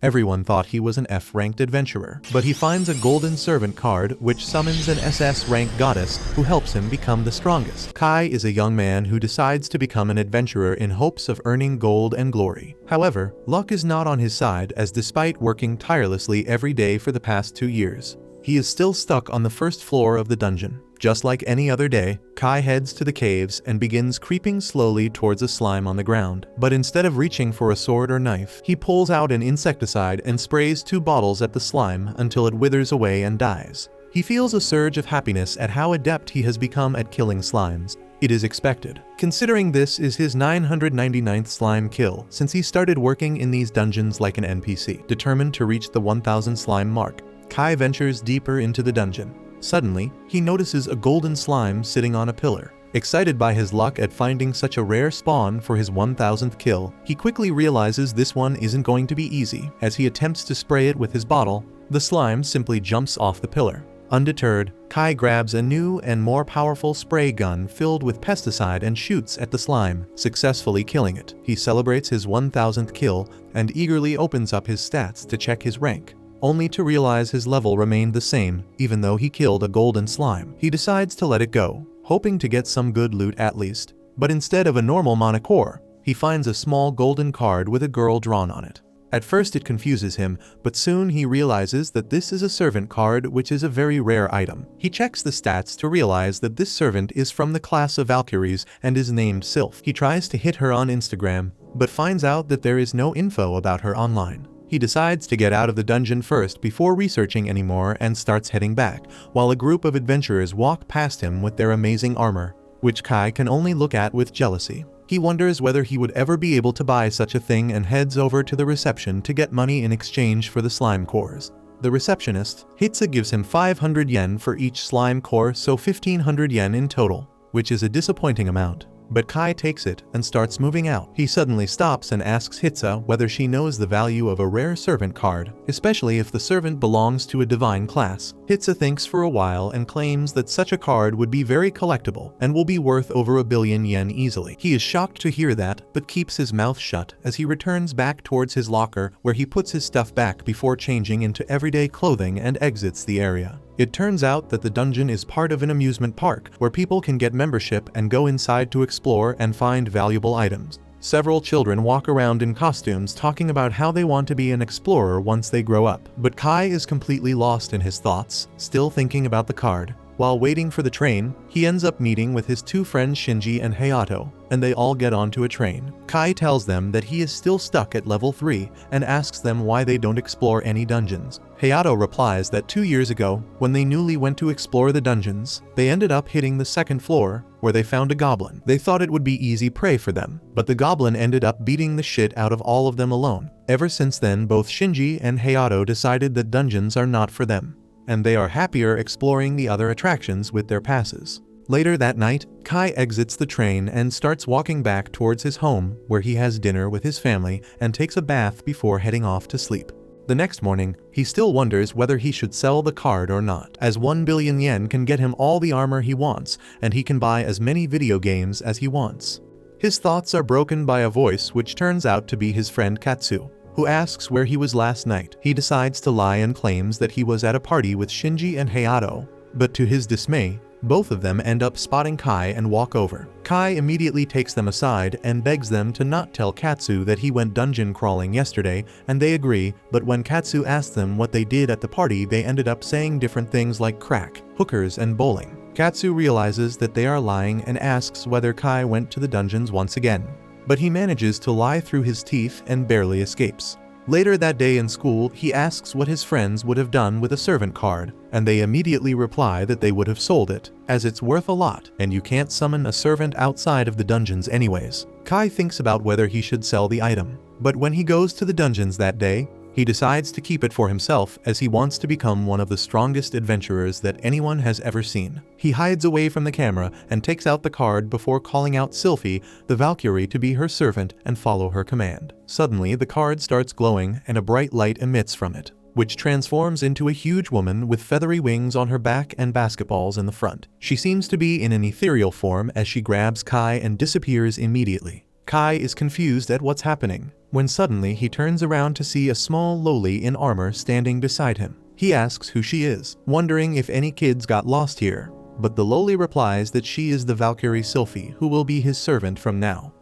Everyone thought he was an F-ranked adventurer, but he finds a golden servant card which summons an SS-rank goddess who helps him become the strongest. Kai is a young man who decides to become an adventurer in hopes of earning gold and glory. However, luck is not on his side, as despite working tirelessly every day for the past 2 years, he is still stuck on the first floor of the dungeon. Just like any other day, Kai heads to the caves and begins creeping slowly towards a slime on the ground. But instead of reaching for a sword or knife, he pulls out an insecticide and sprays 2 bottles at the slime until it withers away and dies. He feels a surge of happiness at how adept he has become at killing slimes. It is expected, considering this is his 999th slime kill since he started working in these dungeons like an NPC. Determined to reach the 1000 slime mark, Kai ventures deeper into the dungeon. Suddenly, he notices a golden slime sitting on a pillar. Excited by his luck at finding such a rare spawn for his 1000th kill, he quickly realizes this one isn't going to be easy. As he attempts to spray it with his bottle, the slime simply jumps off the pillar. Undeterred, Kai grabs a new and more powerful spray gun filled with pesticide and shoots at the slime, successfully killing it. He celebrates his 1000th kill and eagerly opens up his stats to check his rank, only to realize his level remained the same even though he killed a golden slime. He decides to let it go, hoping to get some good loot at least, but instead of a normal monocore, he finds a small golden card with a girl drawn on it. At first it confuses him, but soon he realizes that this is a servant card, which is a very rare item. He checks the stats to realize that this servant is from the class of Valkyries and is named Sylph. He tries to hit her on Instagram, but finds out that there is no info about her online. He decides to get out of the dungeon first before researching anymore and starts heading back, while a group of adventurers walk past him with their amazing armor, which Kai can only look at with jealousy. He wonders whether he would ever be able to buy such a thing and heads over to the reception to get money in exchange for the slime cores. The receptionist, Hitsa, gives him 500 yen for each slime core, so 1500 yen in total, which is a disappointing amount. But Kai takes it and starts moving out. He suddenly stops and asks Hitsa whether she knows the value of a rare servant card, especially if the servant belongs to a divine class. Hitsa thinks for a while and claims that such a card would be very collectible and will be worth over 1 billion yen easily. He is shocked to hear that, but keeps his mouth shut as he returns back towards his locker, where he puts his stuff back before changing into everyday clothing and exits the area. It turns out that the dungeon is part of an amusement park where people can get membership and go inside to explore and find valuable items. Several children walk around in costumes talking about how they want to be an explorer once they grow up. But Kai is completely lost in his thoughts, still thinking about the card. While waiting for the train, he ends up meeting with his 2 friends Shinji and Hayato, and they all get onto a train. Kai tells them that he is still stuck at level 3 and asks them why they don't explore any dungeons. Hayato replies that 2 years ago, when they newly went to explore the dungeons, they ended up hitting the 2nd floor, where they found a goblin. They thought it would be easy prey for them, but the goblin ended up beating the shit out of all of them alone. Ever since then, both Shinji and Hayato decided that dungeons are not for them, and they are happier exploring the other attractions with their passes. Later that night, Kai exits the train and starts walking back towards his home, where he has dinner with his family and takes a bath before heading off to sleep. The next morning, he still wonders whether he should sell the card or not, as 1 billion yen can get him all the armor he wants, and he can buy as many video games as he wants. His thoughts are broken by a voice which turns out to be his friend Katsu, who asks where he was last night. He decides to lie and claims that he was at a party with Shinji and Hayato, but to his dismay, both of them end up spotting Kai and walk over. Kai immediately takes them aside and begs them to not tell Katsu that he went dungeon crawling yesterday, and they agree, but when Katsu asks them what they did at the party, they ended up saying different things like crack, hookers, and bowling. Katsu realizes that they are lying and asks whether Kai went to the dungeons once again, but he manages to lie through his teeth and barely escapes. Later that day in school, he asks what his friends would have done with a servant card, and they immediately reply that they would have sold it, as it's worth a lot, and you can't summon a servant outside of the dungeons anyways. Kai thinks about whether he should sell the item, but when he goes to the dungeons that day, he decides to keep it for himself, as he wants to become one of the strongest adventurers that anyone has ever seen. He hides away from the camera and takes out the card before calling out Sylphie, the Valkyrie, to be her servant and follow her command. Suddenly, the card starts glowing and a bright light emits from it, which transforms into a huge woman with feathery wings on her back and basketballs in the front. She seems to be in an ethereal form as she grabs Kai and disappears immediately. Kai is confused at what's happening, when suddenly he turns around to see a small loli in armor standing beside him. He asks who she is, wondering if any kids got lost here, but the loli replies that she is the Valkyrie Sylphie who will be his servant from now.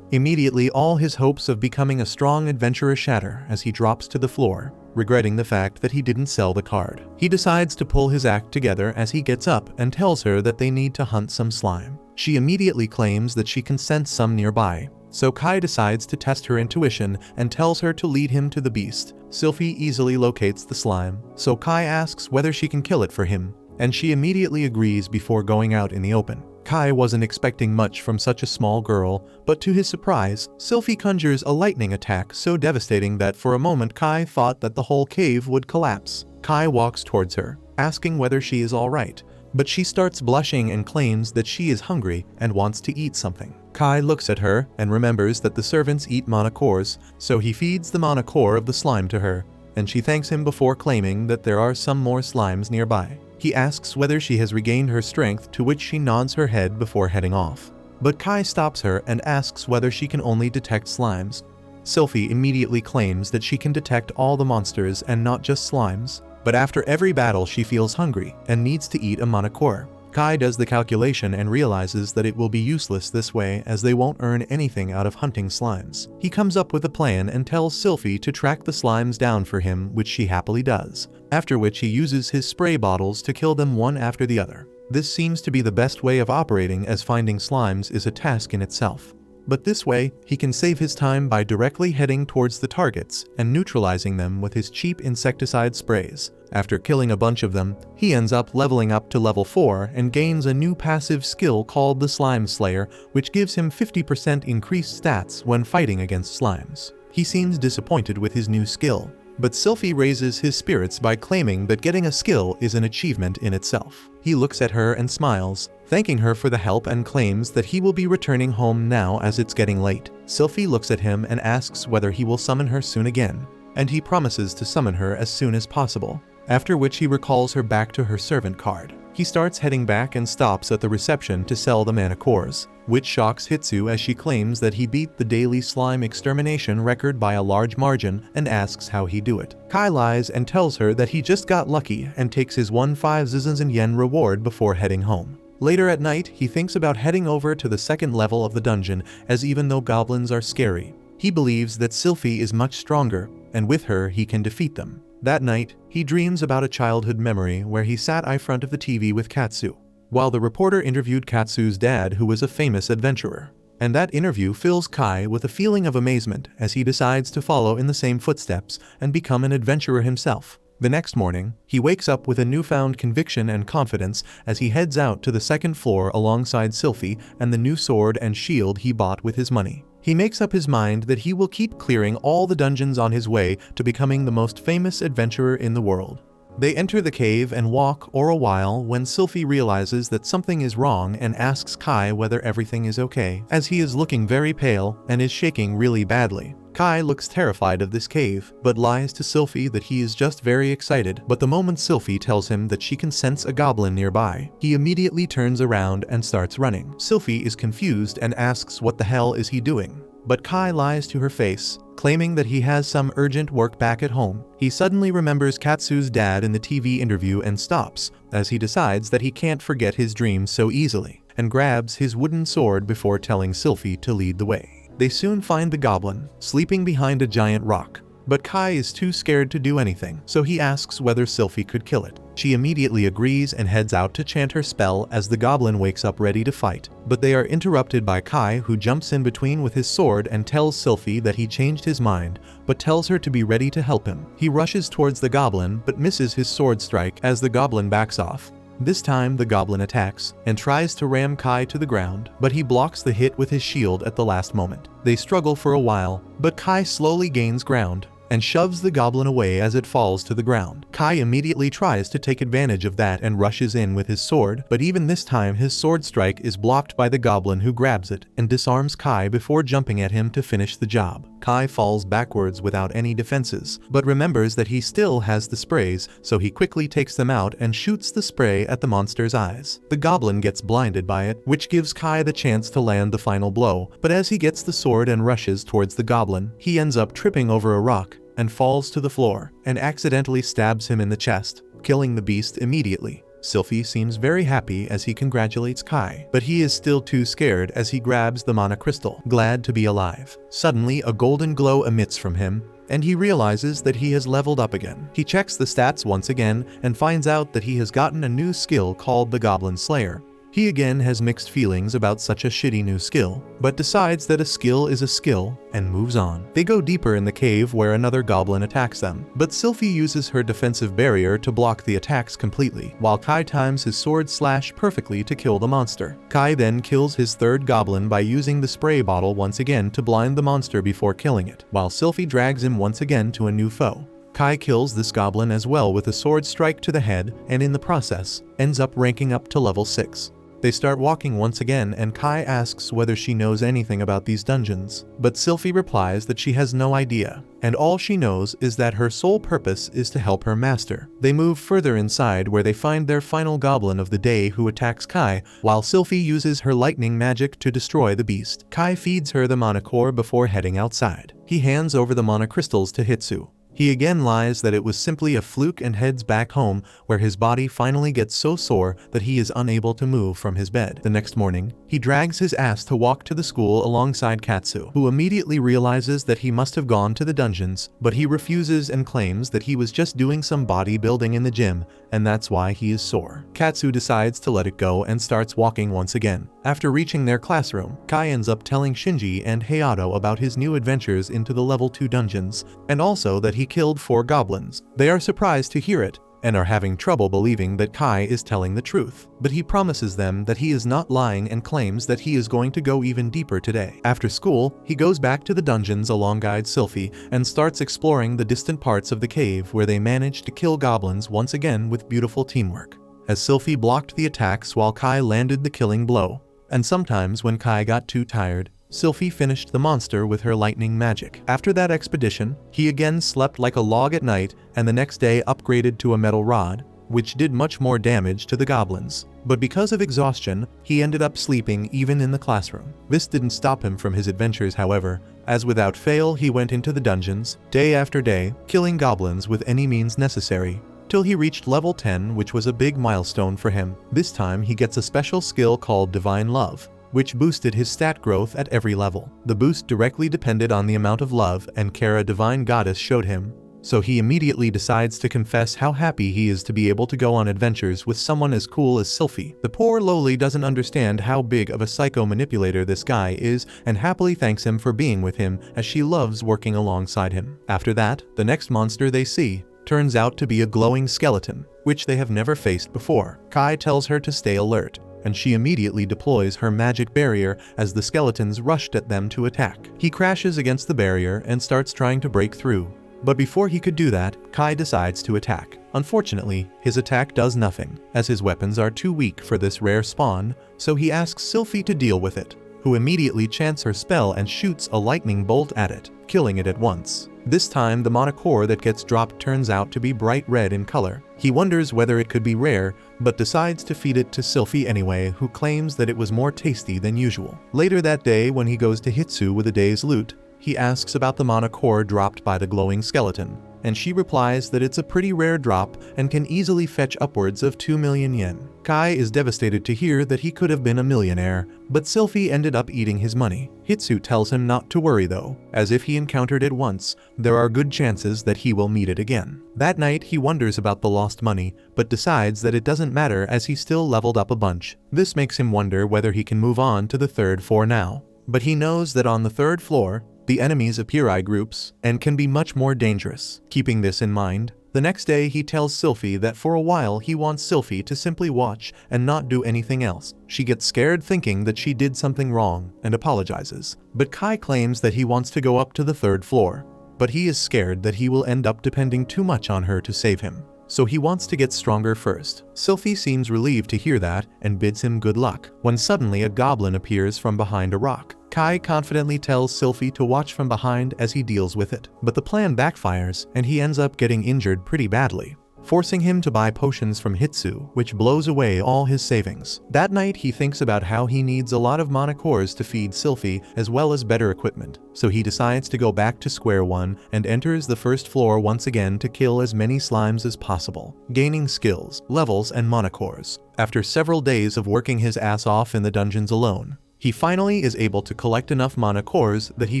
Immediately, all his hopes of becoming a strong adventurer shatter as he drops to the floor, regretting the fact that he didn't sell the card. He decides to pull his act together as he gets up and tells her that they need to hunt some slime. She immediately claims that she can sense some nearby, so Kai decides to test her intuition and tells her to lead him to the beast. Sylphie easily locates the slime, so Kai asks whether she can kill it for him, and she immediately agrees before going out in the open. Kai wasn't expecting much from such a small girl, but to his surprise, Sylphie conjures a lightning attack so devastating that for a moment Kai thought that the whole cave would collapse. Kai walks towards her, asking whether she is alright, but she starts blushing and claims that she is hungry and wants to eat something. Kai looks at her and remembers that the servants eat manacores, so he feeds the manacore of the slime to her, and she thanks him before claiming that there are some more slimes nearby. He asks whether she has regained her strength, to which she nods her head before heading off. But Kai stops her and asks whether she can only detect slimes. Sylphie immediately claims that she can detect all the monsters and not just slimes, but after every battle she feels hungry and needs to eat a manacore. Kai does the calculation and realizes that it will be useless this way as they won't earn anything out of hunting slimes. He comes up with a plan and tells Sylphie to track the slimes down for him, which she happily does, after which he uses his spray bottles to kill them one after the other. This seems to be the best way of operating, as finding slimes is a task in itself. But this way, he can save his time by directly heading towards the targets and neutralizing them with his cheap insecticide sprays. After killing a bunch of them, he ends up leveling up to level 4 and gains a new passive skill called the Slime Slayer, which gives him 50% increased stats when fighting against slimes. He seems disappointed with his new skill, but Sylphie raises his spirits by claiming that getting a skill is an achievement in itself. He looks at her and smiles, thanking her for the help, and claims that he will be returning home now as it's getting late. Sylphie looks at him and asks whether he will summon her soon again, and he promises to summon her as soon as possible, after which he recalls her back to her servant card. He starts heading back and stops at the reception to sell the manacores, which shocks Hitsu as she claims that he beat the daily slime extermination record by a large margin and asks how he do it. Kai lies and tells her that he just got lucky and takes his 15,000 yen reward before heading home. Later at night, he thinks about heading over to the second level of the dungeon, as even though goblins are scary, he believes that Sylphie is much stronger, and with her he can defeat them. That night, he dreams about a childhood memory where he sat in front of the TV with Katsu, while the reporter interviewed Katsu's dad, who was a famous adventurer. And that interview fills Kai with a feeling of amazement as he decides to follow in the same footsteps and become an adventurer himself. The next morning, he wakes up with a newfound conviction and confidence as he heads out to the second floor alongside Sylphie and the new sword and shield he bought with his money. He makes up his mind that he will keep clearing all the dungeons on his way to becoming the most famous adventurer in the world. They enter the cave and walk for a while when Sylphie realizes that something is wrong and asks Kai whether everything is okay, as he is looking very pale and is shaking really badly. Kai looks terrified of this cave, but lies to Sylphie that he is just very excited. But the moment Sylphie tells him that she can sense a goblin nearby, he immediately turns around and starts running. Sylphie is confused and asks what the hell is he doing, but Kai lies to her face, claiming that he has some urgent work back at home. He suddenly remembers Katsu's dad in the TV interview and stops, as he decides that he can't forget his dreams so easily, and grabs his wooden sword before telling Sylphie to lead the way. They soon find the goblin, sleeping behind a giant rock, but Kai is too scared to do anything, so he asks whether Sylphie could kill it. She immediately agrees and heads out to chant her spell as the goblin wakes up ready to fight, but they are interrupted by Kai, who jumps in between with his sword and tells Sylphie that he changed his mind, but tells her to be ready to help him. He rushes towards the goblin but misses his sword strike as the goblin backs off. This time the goblin attacks and tries to ram Kai to the ground, but he blocks the hit with his shield at the last moment. They struggle for a while, but Kai slowly gains ground and shoves the goblin away as it falls to the ground. Kai immediately tries to take advantage of that and rushes in with his sword, but even this time his sword strike is blocked by the goblin, who grabs it and disarms Kai before jumping at him to finish the job. Kai falls backwards without any defenses, but remembers that he still has the sprays, so he quickly takes them out and shoots the spray at the monster's eyes. The goblin gets blinded by it, which gives Kai the chance to land the final blow, but as he gets the sword and rushes towards the goblin, he ends up tripping over a rock and falls to the floor and accidentally stabs him in the chest, killing the beast immediately. Sylphie seems very happy as he congratulates Kai, but he is still too scared as he grabs the mana crystal, glad to be alive. Suddenly, a golden glow emits from him, and he realizes that he has leveled up again. He checks the stats once again and finds out that he has gotten a new skill called the Goblin Slayer. He again has mixed feelings about such a shitty new skill, but decides that a skill is a skill and moves on. They go deeper in the cave where another goblin attacks them, but Sylphie uses her defensive barrier to block the attacks completely, while Kai times his sword slash perfectly to kill the monster. Kai then kills his third goblin by using the spray bottle once again to blind the monster before killing it, while Sylphie drags him once again to a new foe. Kai kills this goblin as well with a sword strike to the head, and in the process, ends up ranking up to level 6. They start walking once again and Kai asks whether she knows anything about these dungeons, but Sylphie replies that she has no idea, and all she knows is that her sole purpose is to help her master. They move further inside where they find their final goblin of the day who attacks Kai, while Sylphie uses her lightning magic to destroy the beast. Kai feeds her the mana core before heading outside. He hands over the mana crystals to Hitsu. He again lies that it was simply a fluke and heads back home, where his body finally gets so sore that he is unable to move from his bed. The next morning, he drags his ass to walk to the school alongside Katsu, who immediately realizes that he must have gone to the dungeons, but he refuses and claims that he was just doing some bodybuilding in the gym, and that's why he is sore. Katsu decides to let it go and starts walking once again. After reaching their classroom, Kai ends up telling Shinji and Hayato about his new adventures into the level 2 dungeons, and also that he killed 4 goblins. They are surprised to hear it, and are having trouble believing that Kai is telling the truth. But he promises them that he is not lying and claims that he is going to go even deeper today. After school, he goes back to the dungeons alongside Sylphie and starts exploring the distant parts of the cave where they managed to kill goblins once again with beautiful teamwork, as Sylphie blocked the attacks while Kai landed the killing blow. And sometimes when Kai got too tired, Sylphie finished the monster with her lightning magic. After that expedition, he again slept like a log at night and the next day upgraded to a metal rod, which did much more damage to the goblins. But because of exhaustion, he ended up sleeping even in the classroom. This didn't stop him from his adventures, however, as without fail he went into the dungeons, day after day, killing goblins with any means necessary, till he reached level 10, which was a big milestone for him. This time he gets a special skill called Divine Love, which boosted his stat growth at every level. The boost directly depended on the amount of love and care a divine goddess showed him, so he immediately decides to confess how happy he is to be able to go on adventures with someone as cool as Sylphie. The poor lowly doesn't understand how big of a psycho manipulator this guy is and happily thanks him for being with him, as she loves working alongside him. After that, the next monster they see turns out to be a glowing skeleton, which they have never faced before. Kai tells her to stay alert, and she immediately deploys her magic barrier as the skeletons rushed at them to attack. He crashes against the barrier and starts trying to break through, but before he could do that, Kai decides to attack. Unfortunately, his attack does nothing, as his weapons are too weak for this rare spawn, so he asks Sylphie to deal with it, who immediately chants her spell and shoots a lightning bolt at it, killing it at once. This time, the mana core that gets dropped turns out to be bright red in color. He wonders whether it could be rare, but decides to feed it to Sylphie anyway, who claims that it was more tasty than usual. Later that day, when he goes to Hitsu with a day's loot, he asks about the mana core dropped by the glowing skeleton, and she replies that it's a pretty rare drop and can easily fetch upwards of 2 million yen. Kai is devastated to hear that he could have been a millionaire, but Sylphie ended up eating his money. Hitsu tells him not to worry though, as if he encountered it once, there are good chances that he will meet it again. That night he wonders about the lost money, but decides that it doesn't matter as he still leveled up a bunch. This makes him wonder whether he can move on to the 3rd floor now. But he knows that on the 3rd floor, the enemies appear in groups and can be much more dangerous. Keeping this in mind, the next day he tells Sylphie that for a while he wants Sylphie to simply watch and not do anything else. She gets scared thinking that she did something wrong and apologizes, but Kai claims that he wants to go up to the 3rd floor, but he is scared that he will end up depending too much on her to save him, so he wants to get stronger first. Sylphie seems relieved to hear that and bids him good luck, when suddenly a goblin appears from behind a rock. Kai confidently tells Sylphie to watch from behind as he deals with it. But the plan backfires and he ends up getting injured pretty badly, forcing him to buy potions from Hitsu, which blows away all his savings. That night he thinks about how he needs a lot of mana cores to feed Sylphie as well as better equipment, so he decides to go back to square one and enters the first floor once again to kill as many slimes as possible, gaining skills, levels, and mana cores. After several days of working his ass off in the dungeons alone, he finally is able to collect enough mana cores that he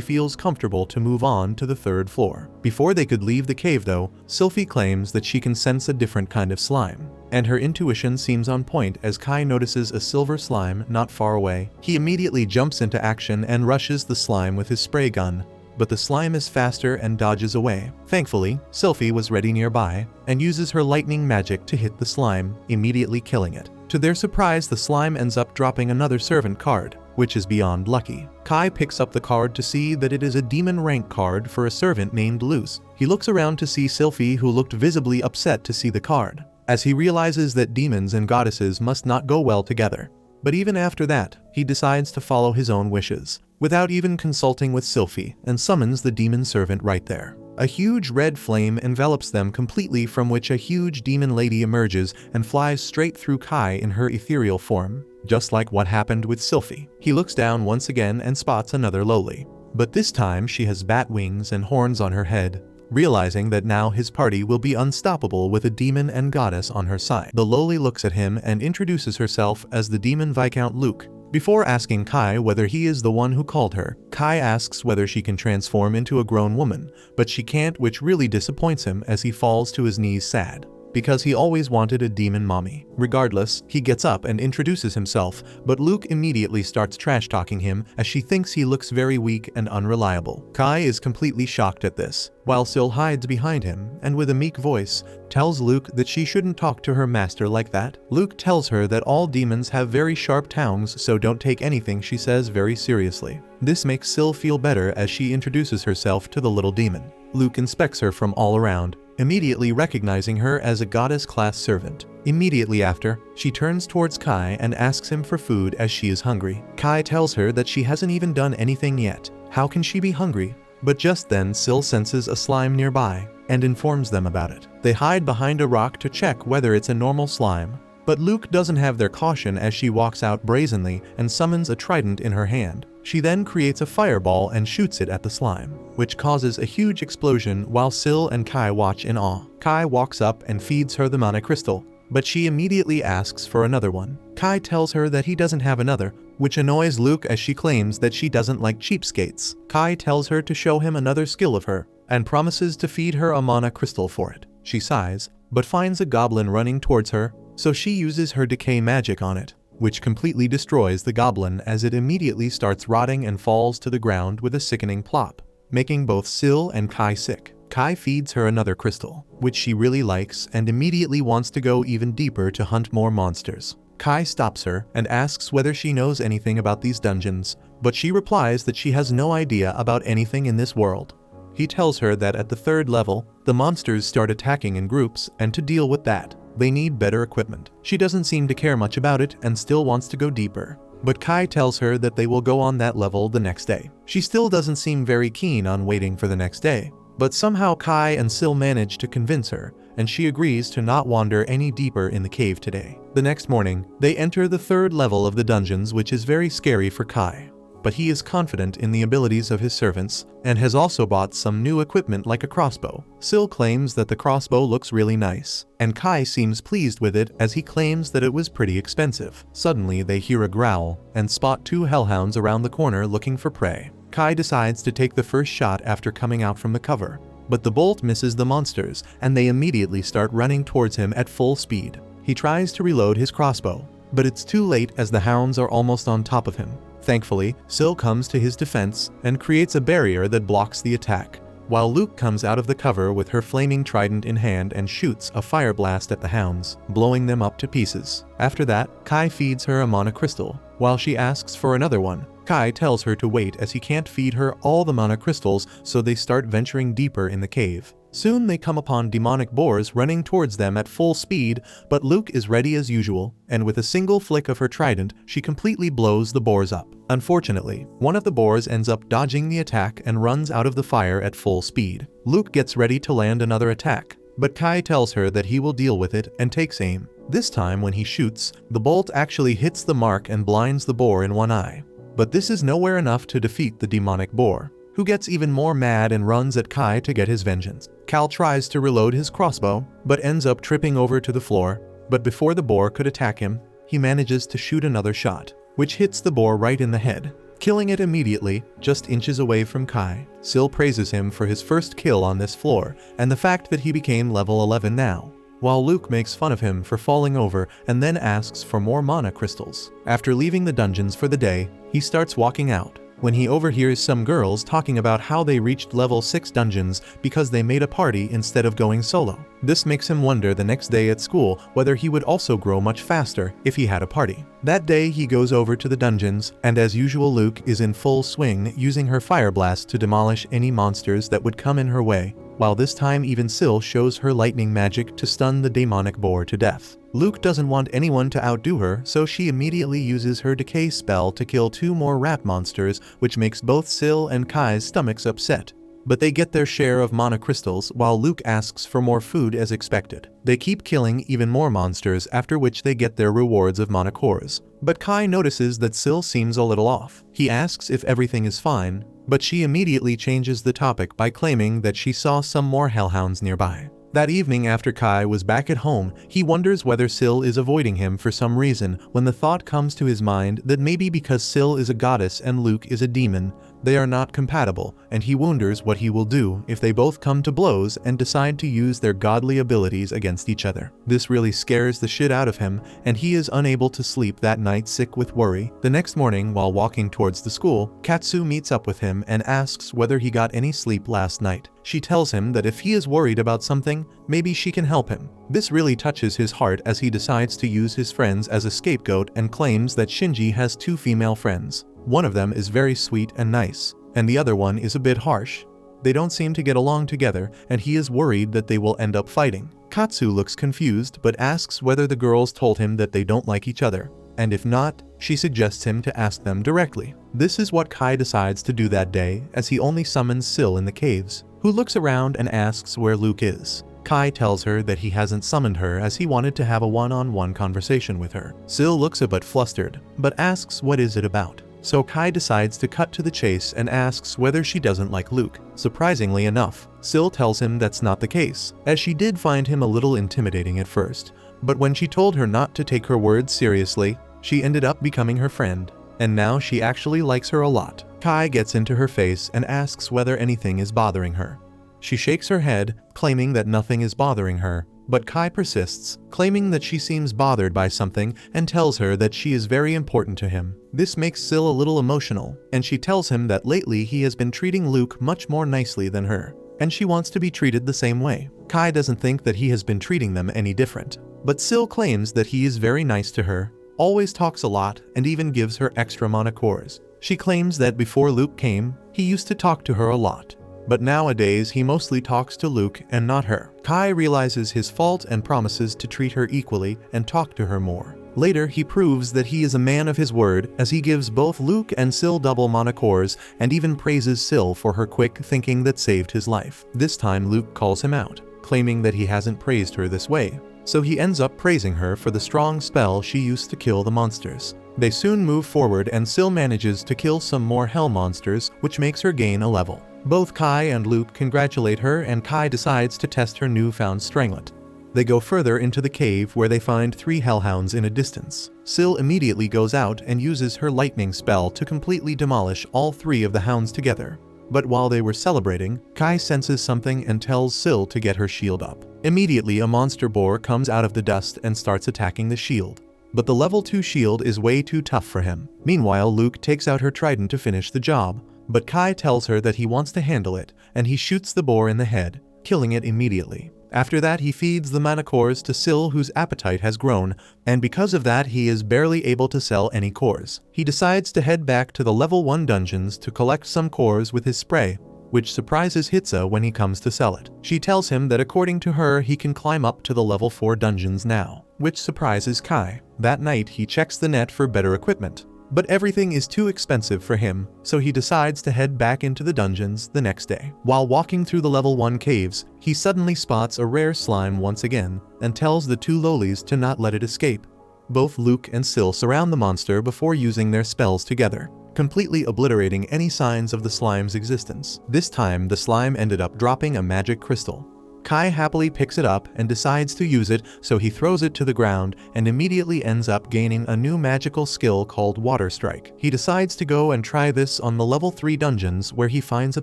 feels comfortable to move on to the third floor. Before they could leave the cave though, Sylphie claims that she can sense a different kind of slime, and her intuition seems on point as Kai notices a silver slime not far away. He immediately jumps into action and rushes the slime with his spray gun, but the slime is faster and dodges away. Thankfully, Sylphie was ready nearby and uses her lightning magic to hit the slime, immediately killing it. To their surprise, the slime ends up dropping another servant card, which is beyond lucky. Kai picks up the card to see that it is a demon rank card for a servant named Luce. He looks around to see Sylphie, who looked visibly upset to see the card, as he realizes that demons and goddesses must not go well together. But even after that, he decides to follow his own wishes, without even consulting with Sylphie, and summons the demon servant right there. A huge red flame envelops them completely, from which a huge demon lady emerges and flies straight through Kai in her ethereal form, just like what happened with Sylphie. He looks down once again and spots another lowly, but this time she has bat wings and horns on her head, realizing that now his party will be unstoppable with a demon and goddess on her side. The lowly looks at him and introduces herself as the demon Viscount Luke. Before asking Kai whether he is the one who called her, Kai asks whether she can transform into a grown woman, but she can't, which really disappoints him as he falls to his knees sad, because he always wanted a demon mommy. Regardless, he gets up and introduces himself, but Luke immediately starts trash-talking him as she thinks he looks very weak and unreliable. Kai is completely shocked at this, while Syl hides behind him and with a meek voice tells Luke that she shouldn't talk to her master like that. Luke tells her that all demons have very sharp tongues, so don't take anything she says very seriously. This makes Syl feel better as she introduces herself to the little demon. Luke inspects her from all around, immediately recognizing her as a goddess-class servant. Immediately after, she turns towards Kai and asks him for food as she is hungry. Kai tells her that she hasn't even done anything yet. How can she be hungry? But just then Syl senses a slime nearby and informs them about it. They hide behind a rock to check whether it's a normal slime, but Luke doesn't have their caution as she walks out brazenly and summons a trident in her hand. She then creates a fireball and shoots it at the slime, which causes a huge explosion while Syl and Kai watch in awe. Kai walks up and feeds her the mana crystal, but she immediately asks for another one. Kai tells her that he doesn't have another, which annoys Luke as she claims that she doesn't like cheapskates. Kai tells her to show him another skill of her, and promises to feed her a mana crystal for it. She sighs, but finds a goblin running towards her, so she uses her decay magic on it, which completely destroys the goblin as it immediately starts rotting and falls to the ground with a sickening plop, making both Syl and Kai sick. Kai feeds her another crystal, which she really likes and immediately wants to go even deeper to hunt more monsters. Kai stops her and asks whether she knows anything about these dungeons, but she replies that she has no idea about anything in this world. He tells her that at the third level, the monsters start attacking in groups, and to deal with that, they need better equipment. She doesn't seem to care much about it and still wants to go deeper, but Kai tells her that they will go on that level the next day. She still doesn't seem very keen on waiting for the next day, but somehow Kai and Syl manage to convince her, and she agrees to not wander any deeper in the cave today. The next morning, they enter the third level of the dungeons, which is very scary for Kai, but he is confident in the abilities of his servants and has also bought some new equipment like a crossbow. Syl claims that the crossbow looks really nice, and Kai seems pleased with it as he claims that it was pretty expensive. Suddenly they hear a growl and spot two hellhounds around the corner looking for prey. Kai decides to take the first shot after coming out from the cover, but the bolt misses the monsters and they immediately start running towards him at full speed. He tries to reload his crossbow, but it's too late as the hounds are almost on top of him. Thankfully, Syl comes to his defense and creates a barrier that blocks the attack, while Luke comes out of the cover with her flaming trident in hand and shoots a fire blast at the hounds, blowing them up to pieces. After that, Kai feeds her a mana crystal, while she asks for another one. Kai tells her to wait as he can't feed her all the mana crystals, so they start venturing deeper in the cave. Soon they come upon demonic boars running towards them at full speed, but Luke is ready as usual, and with a single flick of her trident, she completely blows the boars up. Unfortunately, one of the boars ends up dodging the attack and runs out of the fire at full speed. Luke gets ready to land another attack, but Kai tells her that he will deal with it and takes aim. This time when he shoots, the bolt actually hits the mark and blinds the boar in one eye. But this is nowhere enough to defeat the demonic boar, who gets even more mad and runs at Kai to get his vengeance. Cal tries to reload his crossbow, but ends up tripping over to the floor, but before the boar could attack him, he manages to shoot another shot, which hits the boar right in the head, killing it immediately, just inches away from Kai. Syl praises him for his first kill on this floor, and the fact that he became level 11 now, while Luke makes fun of him for falling over and then asks for more mana crystals. After leaving the dungeons for the day, he starts walking out, when he overhears some girls talking about how they reached level 6 dungeons because they made a party instead of going solo. This makes him wonder the next day at school whether he would also grow much faster if he had a party. That day he goes over to the dungeons, and as usual Luke is in full swing using her fire blast to demolish any monsters that would come in her way, while this time even Syl shows her lightning magic to stun the demonic boar to death. Luke doesn't want anyone to outdo her, so she immediately uses her decay spell to kill 2 more rat monsters, which makes both Syl and Kai's stomachs upset. But they get their share of mana crystals while Luke asks for more food as expected. They keep killing even more monsters, after which they get their rewards of mana cores. But Kai notices that Syl seems a little off. He asks if everything is fine, but she immediately changes the topic by claiming that she saw some more hellhounds nearby. That evening after Kai was back at home, he wonders whether Syl is avoiding him for some reason when the thought comes to his mind that maybe because Syl is a goddess and Luke is a demon, they are not compatible, and he wonders what he will do if they both come to blows and decide to use their godly abilities against each other. This really scares the shit out of him, and he is unable to sleep that night, sick with worry. The next morning, while walking towards the school, Katsu meets up with him and asks whether he got any sleep last night. She tells him that if he is worried about something, maybe she can help him. This really touches his heart as he decides to use his friends as a scapegoat and claims that Shinji has 2 female friends. One of them is very sweet and nice, and the other one is a bit harsh. They don't seem to get along together, and he is worried that they will end up fighting. Katsu looks confused but asks whether the girls told him that they don't like each other, and if not, she suggests him to ask them directly. This is what Kai decides to do that day, as he only summons Syl in the caves, who looks around and asks where Luke is. Kai tells her that he hasn't summoned her as he wanted to have a one-on-one conversation with her. Syl looks a bit flustered, but asks what is it about. So Kai decides to cut to the chase and asks whether she doesn't like Luke. Surprisingly enough, Syl tells him that's not the case, as she did find him a little intimidating at first. But when she told her not to take her words seriously, she ended up becoming her friend, and now she actually likes her a lot. Kai gets into her face and asks whether anything is bothering her. She shakes her head, claiming that nothing is bothering her, but Kai persists, claiming that she seems bothered by something and tells her that she is very important to him. This makes Syl a little emotional, and she tells him that lately he has been treating Luke much more nicely than her, and she wants to be treated the same way. Kai doesn't think that he has been treating them any different, but Syl claims that he is very nice to her, always talks a lot, and even gives her extra mana cores. She claims that before Luke came, he used to talk to her a lot, but nowadays he mostly talks to Luke and not her. Kai realizes his fault and promises to treat her equally and talk to her more. Later, he proves that he is a man of his word as he gives both Luke and Syl double mana cores and even praises Syl for her quick thinking that saved his life. This time Luke calls him out, claiming that he hasn't praised her this way, so he ends up praising her for the strong spell she used to kill the monsters. They soon move forward and Syl manages to kill some more hell monsters, which makes her gain a level. Both Kai and Luke congratulate her, and Kai decides to test her newfound stranglet. They go further into the cave where they find 3 hellhounds in a distance. Syl immediately goes out and uses her lightning spell to completely demolish all 3 of the hounds together. But while they were celebrating, Kai senses something and tells Syl to get her shield up. Immediately a monster boar comes out of the dust and starts attacking the shield. But the level 2 shield is way too tough for him. Meanwhile, Luke takes out her trident to finish the job, but Kai tells her that he wants to handle it, and he shoots the boar in the head, killing it immediately. After that, he feeds the mana cores to Syl, whose appetite has grown, and because of that he is barely able to sell any cores. He decides to head back to the level 1 dungeons to collect some cores with his spray, which surprises Hitsa when he comes to sell it. She tells him that according to her he can climb up to the level 4 dungeons now, which surprises Kai. That night he checks the net for better equipment, but everything is too expensive for him, so he decides to head back into the dungeons the next day. While walking through the level 1 caves, he suddenly spots a rare slime once again and tells the two lowlies to not let it escape. Both Luke and Sil surround the monster before using their spells together, completely obliterating any signs of the slime's existence. This time the slime ended up dropping a magic crystal. Kai happily picks it up and decides to use it, so he throws it to the ground and immediately ends up gaining a new magical skill called Water Strike. He decides to go and try this on the level 3 dungeons where he finds a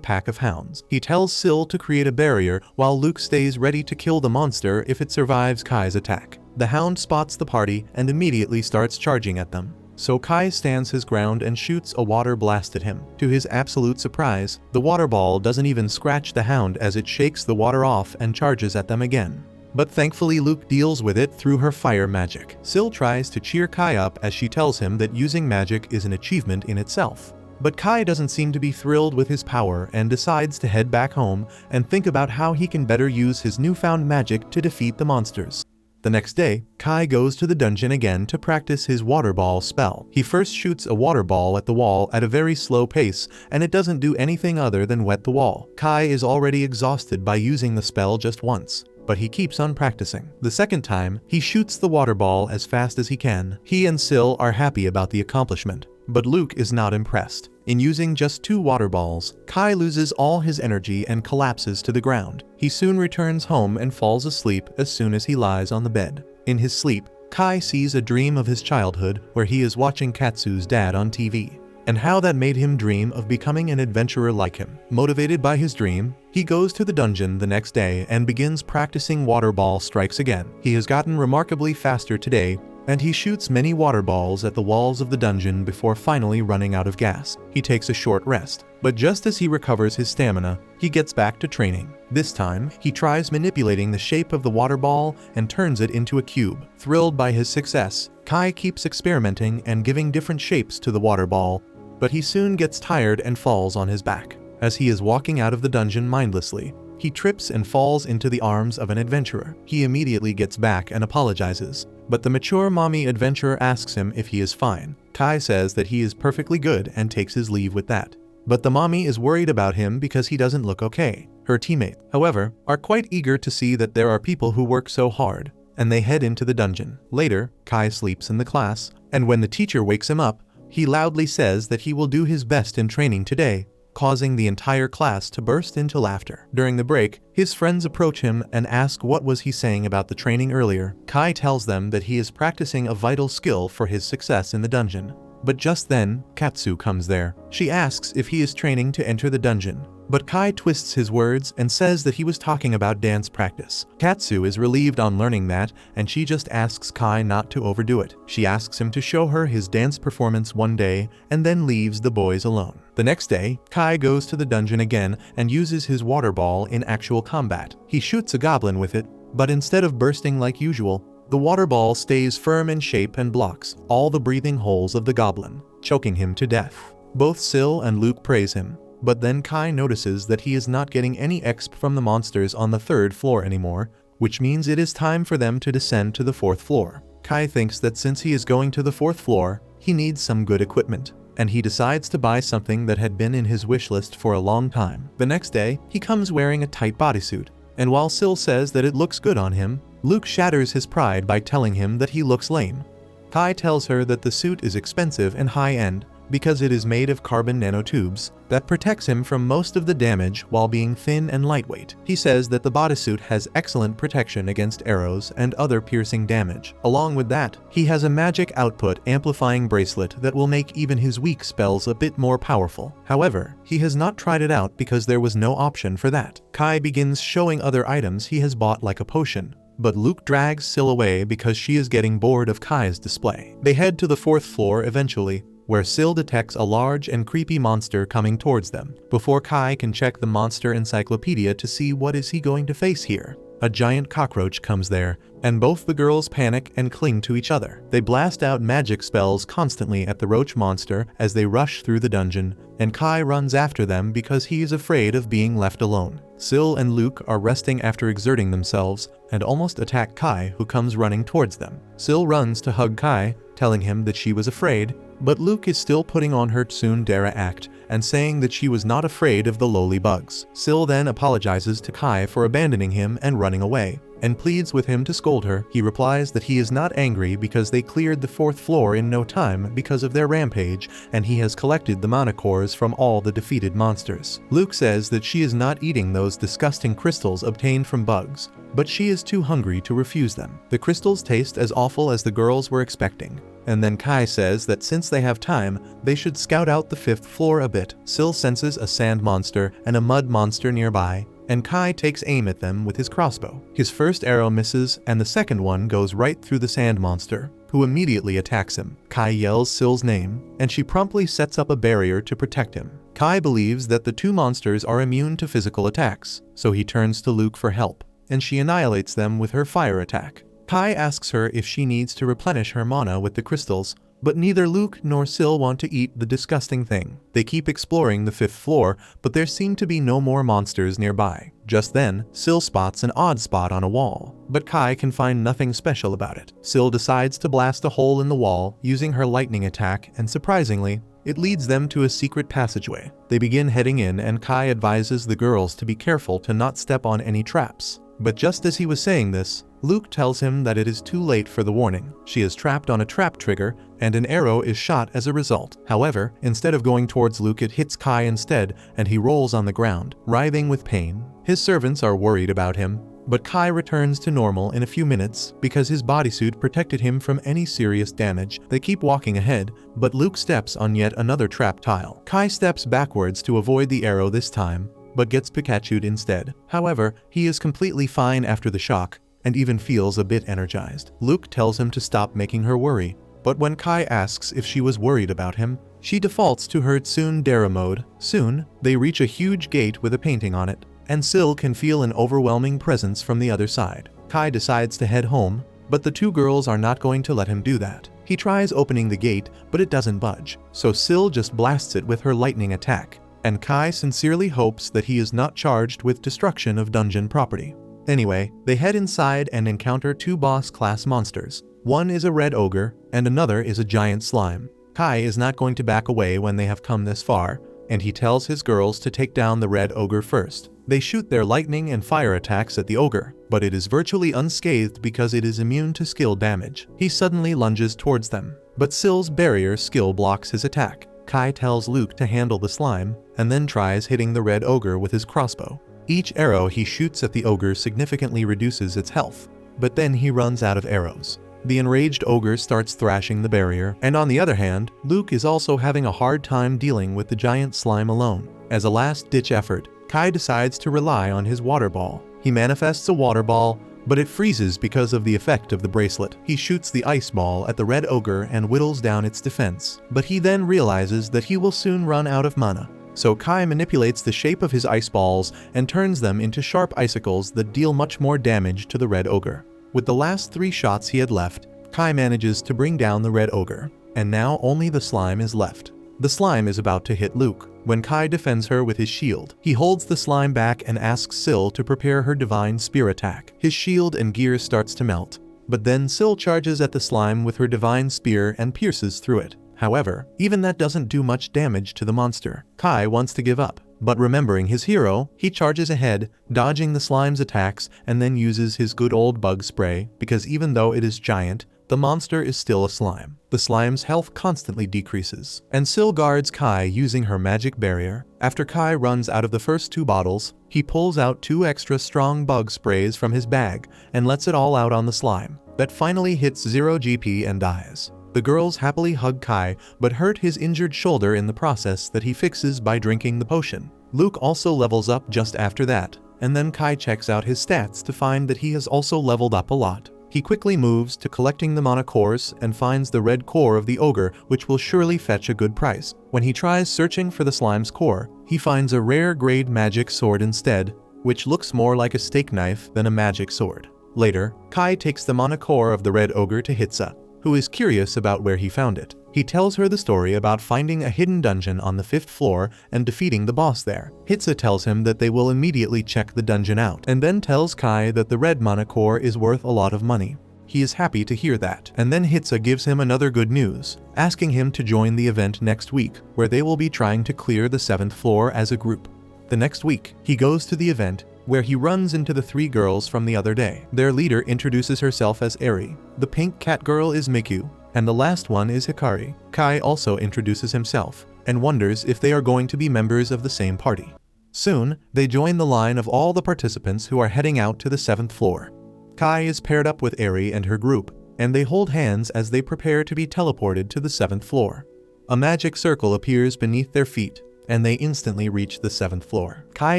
pack of hounds. He tells Sil to create a barrier while Luke stays ready to kill the monster if it survives Kai's attack. The hound spots the party and immediately starts charging at them, so Kai stands his ground and shoots a water blast at him. To his absolute surprise, the water ball doesn't even scratch the hound as it shakes the water off and charges at them again. But thankfully Luke deals with it through her fire magic. Sil tries to cheer Kai up as she tells him that using magic is an achievement in itself. But Kai doesn't seem to be thrilled with his power and decides to head back home and think about how he can better use his newfound magic to defeat the monsters. The next day, Kai goes to the dungeon again to practice his water ball spell. He first shoots a water ball at the wall at a very slow pace, and it doesn't do anything other than wet the wall. Kai is already exhausted by using the spell just once, but he keeps on practicing. The second time, he shoots the water ball as fast as he can. He and Sil are happy about the accomplishment, but Luke is not impressed. In using just 2 water balls, Kai loses all his energy and collapses to the ground. He soon returns home and falls asleep as soon as he lies on the bed. In his sleep, Kai sees a dream of his childhood where he is watching Katsu's dad on TV, and how that made him dream of becoming an adventurer like him. Motivated by his dream, he goes to the dungeon the next day and begins practicing water ball strikes again. He has gotten remarkably faster today, and he shoots many water balls at the walls of the dungeon before finally running out of gas. He takes a short rest, but just as he recovers his stamina, he gets back to training. This time, he tries manipulating the shape of the water ball and turns it into a cube. Thrilled by his success, Kai keeps experimenting and giving different shapes to the water ball, but he soon gets tired and falls on his back. As he is walking out of the dungeon mindlessly, he trips and falls into the arms of an adventurer. He immediately gets back and apologizes, but the mature mommy adventurer asks him if he is fine. Kai says that he is perfectly good and takes his leave with that. But the mommy is worried about him because he doesn't look okay. Her teammates, however, are quite eager to see that there are people who work so hard, and they head into the dungeon. Later, Kai sleeps in the class, and when the teacher wakes him up, he loudly says that he will do his best in training today, causing the entire class to burst into laughter. During the break, his friends approach him and ask what was he saying about the training earlier. Kai tells them that he is practicing a vital skill for his success in the dungeon. But just then, Katsu comes there. She asks if he is training to enter the dungeon, but Kai twists his words and says that he was talking about dance practice. Katsu is relieved on learning that, and she just asks Kai not to overdo it. She asks him to show her his dance performance one day and then leaves the boys alone. The next day, Kai goes to the dungeon again and uses his water ball in actual combat. He shoots a goblin with it, but instead of bursting like usual, the water ball stays firm in shape and blocks all the breathing holes of the goblin, choking him to death. Both Sil and Luke praise him, but then Kai notices that he is not getting any exp from the monsters on the 3rd floor anymore, which means it is time for them to descend to the 4th floor. Kai thinks that since he is going to the 4th floor, he needs some good equipment, and he decides to buy something that had been in his wish list for a long time. The next day, he comes wearing a tight bodysuit, and while Sil says that it looks good on him, Luke shatters his pride by telling him that he looks lame. Kai tells her that the suit is expensive and high-end because it is made of carbon nanotubes that protects him from most of the damage while being thin and lightweight. He says that the bodysuit has excellent protection against arrows and other piercing damage. Along with that, he has a magic output amplifying bracelet that will make even his weak spells a bit more powerful. However, he has not tried it out because there was no option for that. Kai begins showing other items he has bought like a potion, but Luke drags Sil away because she is getting bored of Kai's display. They head to the 4th floor eventually, where Sil detects a large and creepy monster coming towards them. Before Kai can check the monster encyclopedia to see what is he going to face here, a giant cockroach comes there, and both the girls panic and cling to each other. They blast out magic spells constantly at the roach monster as they rush through the dungeon, and Kai runs after them because he is afraid of being left alone. Sil and Luke are resting after exerting themselves and almost attack Kai, who comes running towards them. Sil runs to hug Kai, telling him that she was afraid, but Luke is still putting on her tsundere act and saying that she was not afraid of the lowly bugs. Sil then apologizes to Kai for abandoning him and running away, and pleads with him to scold her. He replies that he is not angry because they cleared the 4th floor in no time because of their rampage, and he has collected the mana cores from all the defeated monsters. Luke says that she is not eating those disgusting crystals obtained from bugs, but she is too hungry to refuse them. The crystals taste as awful as the girls were expecting. And then Kai says that since they have time, they should scout out the 5th floor a bit. Sil senses a sand monster and a mud monster nearby, and Kai takes aim at them with his crossbow. His first arrow misses, and the second one goes right through the sand monster, who immediately attacks him. Kai yells Sil's name, and she promptly sets up a barrier to protect him. Kai believes that the two monsters are immune to physical attacks, so he turns to Luke for help, and she annihilates them with her fire attack. Kai asks her if she needs to replenish her mana with the crystals, but neither Luke nor Sil want to eat the disgusting thing. They keep exploring the 5th floor, but there seem to be no more monsters nearby. Just then, Sil spots an odd spot on a wall, but Kai can find nothing special about it. Sil decides to blast a hole in the wall using her lightning attack, and surprisingly, it leads them to a secret passageway. They begin heading in, and Kai advises the girls to be careful to not step on any traps. But just as he was saying this, Luke tells him that it is too late for the warning. She is trapped on a trap trigger, and an arrow is shot as a result. However, instead of going towards Luke, it hits Kai instead, and he rolls on the ground, writhing with pain. His servants are worried about him, but Kai returns to normal in a few minutes because his bodysuit protected him from any serious damage. They keep walking ahead, but Luke steps on yet another trap tile. Kai steps backwards to avoid the arrow this time, but gets Pikachu'd instead. However, he is completely fine after the shock, and even feels a bit energized. Luke tells him to stop making her worry, but when Kai asks if she was worried about him, she defaults to her tsundere mode. Soon, they reach a huge gate with a painting on it, and Sil can feel an overwhelming presence from the other side. Kai decides to head home, but the two girls are not going to let him do that. He tries opening the gate, but it doesn't budge, so Sil just blasts it with her lightning attack, and Kai sincerely hopes that he is not charged with destruction of dungeon property. Anyway, they head inside and encounter two boss-class monsters. One is a red ogre, and another is a giant slime. Kai is not going to back away when they have come this far, and he tells his girls to take down the red ogre first. They shoot their lightning and fire attacks at the ogre, but it is virtually unscathed because it is immune to skill damage. He suddenly lunges towards them, but Sil's barrier skill blocks his attack. Kai tells Luke to handle the slime, and then tries hitting the red ogre with his crossbow. Each arrow he shoots at the ogre significantly reduces its health, but then he runs out of arrows. The enraged ogre starts thrashing the barrier, and on the other hand, Luke is also having a hard time dealing with the giant slime alone. As a last-ditch effort, Kai decides to rely on his water ball. He manifests a water ball, but it freezes because of the effect of the bracelet. He shoots the ice ball at the red ogre and whittles down its defense, but he then realizes that he will soon run out of mana. So Kai manipulates the shape of his ice balls and turns them into sharp icicles that deal much more damage to the red ogre. With the last 3 shots he had left, Kai manages to bring down the red ogre, and now only the slime is left. The slime is about to hit Luke, when Kai defends her with his shield. He holds the slime back and asks Sil to prepare her divine spear attack. His shield and gear starts to melt, but then Sil charges at the slime with her divine spear and pierces through it. However, even that doesn't do much damage to the monster. Kai wants to give up, but remembering his hero, he charges ahead, dodging the slime's attacks, and then uses his good old bug spray, because even though it is giant, the monster is still a slime. The slime's health constantly decreases, and Sil guards Kai using her magic barrier. After Kai runs out of the first 2 bottles, he pulls out 2 extra strong bug sprays from his bag and lets it all out on the slime. That finally hits 0 GP and dies. The girls happily hug Kai, but hurt his injured shoulder in the process that he fixes by drinking the potion. Luke also levels up just after that, and then Kai checks out his stats to find that he has also leveled up a lot. He quickly moves to collecting the mana cores and finds the red core of the ogre, which will surely fetch a good price. When he tries searching for the slime's core, he finds a rare grade magic sword instead, which looks more like a steak knife than a magic sword. Later, Kai takes them on a core of the Red Ogre to Hitsa, who is curious about where he found it. He tells her the story about finding a hidden dungeon on the 5th floor and defeating the boss there. Hitsa tells him that they will immediately check the dungeon out, and then tells Kai that the red mana core is worth a lot of money. He is happy to hear that, and then Hitsa gives him another good news, asking him to join the event next week, where they will be trying to clear the 7th floor as a group. The next week, he goes to the event, where he runs into the 3 girls from the other day. Their leader introduces herself as Eri, the pink cat girl is Miku, and the last one is Hikari. Kai also introduces himself, and wonders if they are going to be members of the same party. Soon, they join the line of all the participants who are heading out to the 7th floor. Kai is paired up with Eri and her group, and they hold hands as they prepare to be teleported to the 7th floor. A magic circle appears beneath their feet, and they instantly reach the 7th floor. Kai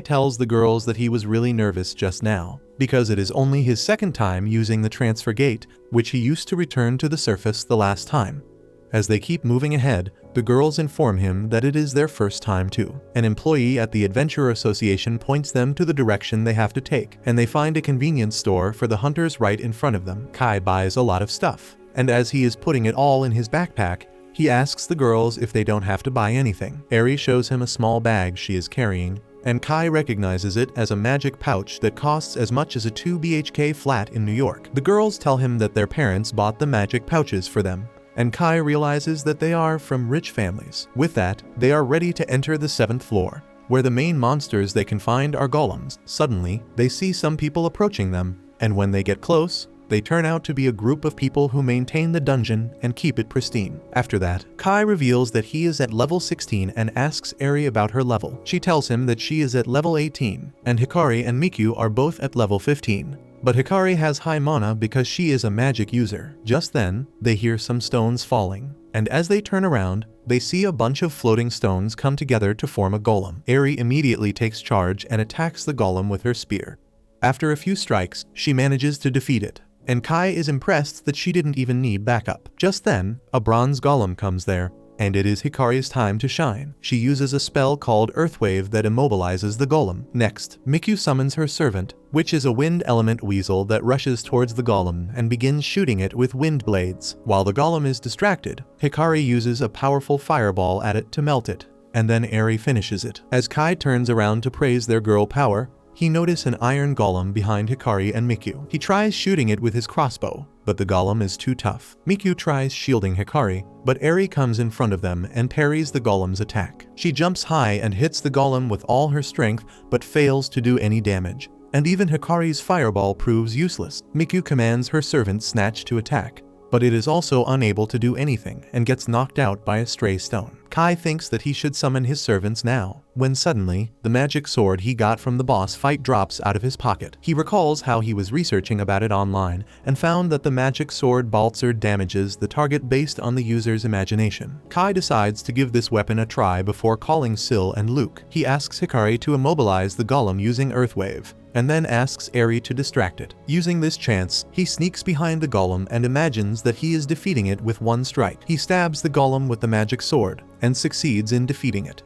tells the girls that he was really nervous just now, because it is only his second time using the transfer gate, which he used to return to the surface the last time. As they keep moving ahead, the girls inform him that it is their first time too. An employee at the Adventure Association points them to the direction they have to take, and they find a convenience store for the hunters right in front of them. Kai buys a lot of stuff, and as he is putting it all in his backpack, he asks the girls if they don't have to buy anything. Eri shows him a small bag she is carrying, and Kai recognizes it as a magic pouch that costs as much as a 2 BHK flat in New York. The girls tell him that their parents bought the magic pouches for them, and Kai realizes that they are from rich families. With that, they are ready to enter the 7th floor, where the main monsters they can find are golems. Suddenly, they see some people approaching them, and when they get close, they turn out to be a group of people who maintain the dungeon and keep it pristine. After that, Kai reveals that he is at level 16 and asks Eri about her level. She tells him that she is at level 18, and Hikari and Miku are both at level 15. But Hikari has high mana because she is a magic user. Just then, they hear some stones falling, and as they turn around, they see a bunch of floating stones come together to form a golem. Eri immediately takes charge and attacks the golem with her spear. After a few strikes, she manages to defeat it, and Kai is impressed that she didn't even need backup. Just then, a bronze golem comes there, and it is Hikari's time to shine. She uses a spell called Earthwave that immobilizes the golem. Next, Miku summons her servant, which is a wind element weasel that rushes towards the golem and begins shooting it with wind blades. While the golem is distracted, Hikari uses a powerful fireball at it to melt it, and then Eri finishes it. As Kai turns around to praise their girl power, he notices an iron golem behind Hikari and Miku. He tries shooting it with his crossbow, but the golem is too tough. Miku tries shielding Hikari, but Eri comes in front of them and parries the golem's attack. She jumps high and hits the golem with all her strength, but fails to do any damage, and even Hikari's fireball proves useless. Miku commands her servant Snatch to attack, but it is also unable to do anything and gets knocked out by a stray stone. Kai thinks that he should summon his servants now, when suddenly, the magic sword he got from the boss fight drops out of his pocket. He recalls how he was researching about it online and found that the magic sword Baltzard damages the target based on the user's imagination. Kai decides to give this weapon a try before calling Syl and Luke. He asks Hikari to immobilize the golem using Earthwave, and then asks Eri to distract it. Using this chance, he sneaks behind the golem and imagines that he is defeating it with one strike. He stabs the golem with the magic sword, and succeeds in defeating it.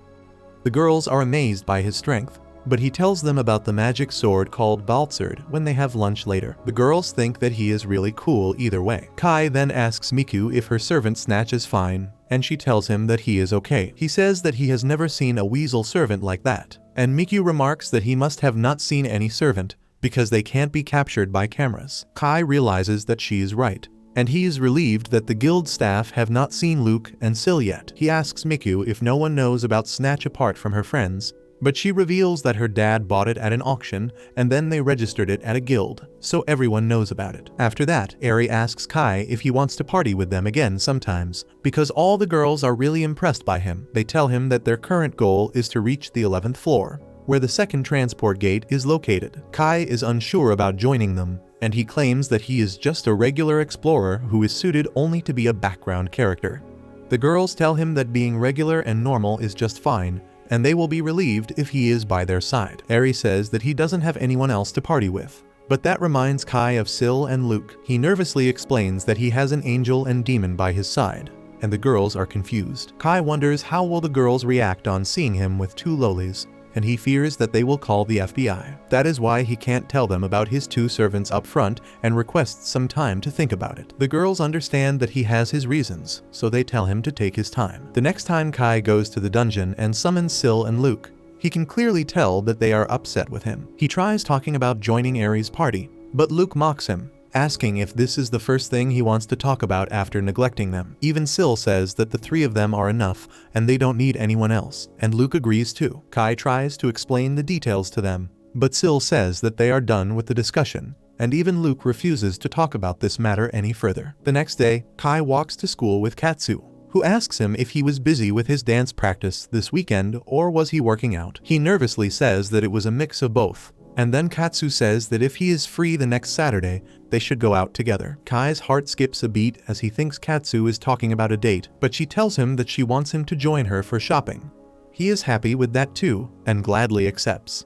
The girls are amazed by his strength, but he tells them about the magic sword called Baltzard when they have lunch later. The girls think that he is really cool either way. Kai then asks Miku if her servant Snatch is fine, and she tells him that he is okay. He says that he has never seen a weasel servant like that, and Miku remarks that he must have not seen any servant, because they can't be captured by cameras. Kai realizes that she is right, and he is relieved that the guild staff have not seen Luke and Syl yet. He asks Miku if no one knows about Snatch apart from her friends, but she reveals that her dad bought it at an auction and then they registered it at a guild, so everyone knows about it. After that, Eri asks Kai if he wants to party with them again sometimes, because all the girls are really impressed by him. They tell him that their current goal is to reach the 11th floor, where the second transport gate is located. Kai is unsure about joining them, and he claims that he is just a regular explorer who is suited only to be a background character. The girls tell him that being regular and normal is just fine, and they will be relieved if he is by their side. Eri says that he doesn't have anyone else to party with, but that reminds Kai of Syl and Luke. He nervously explains that he has an angel and demon by his side, and the girls are confused. Kai wonders how will the girls react on seeing him with two lolis, and he fears that they will call the FBI. That is why he can't tell them about his 2 servants up front and requests some time to think about it. The girls understand that he has his reasons, so they tell him to take his time. The next time Kai goes to the dungeon and summons Sil and Luke, he can clearly tell that they are upset with him. He tries talking about joining Aries' party, but Luke mocks him, asking if this is the first thing he wants to talk about after neglecting them. Even Sil says that the 3 of them are enough and they don't need anyone else, and Luke agrees too. Kai tries to explain the details to them, but Sil says that they are done with the discussion, and even Luke refuses to talk about this matter any further. The next day, Kai walks to school with Katsu, who asks him if he was busy with his dance practice this weekend or was he working out. He nervously says that it was a mix of both, and then Katsu says that if he is free the next Saturday, they should go out together. Kai's heart skips a beat as he thinks Katsu is talking about a date, but she tells him that she wants him to join her for shopping. He is happy with that too, and gladly accepts.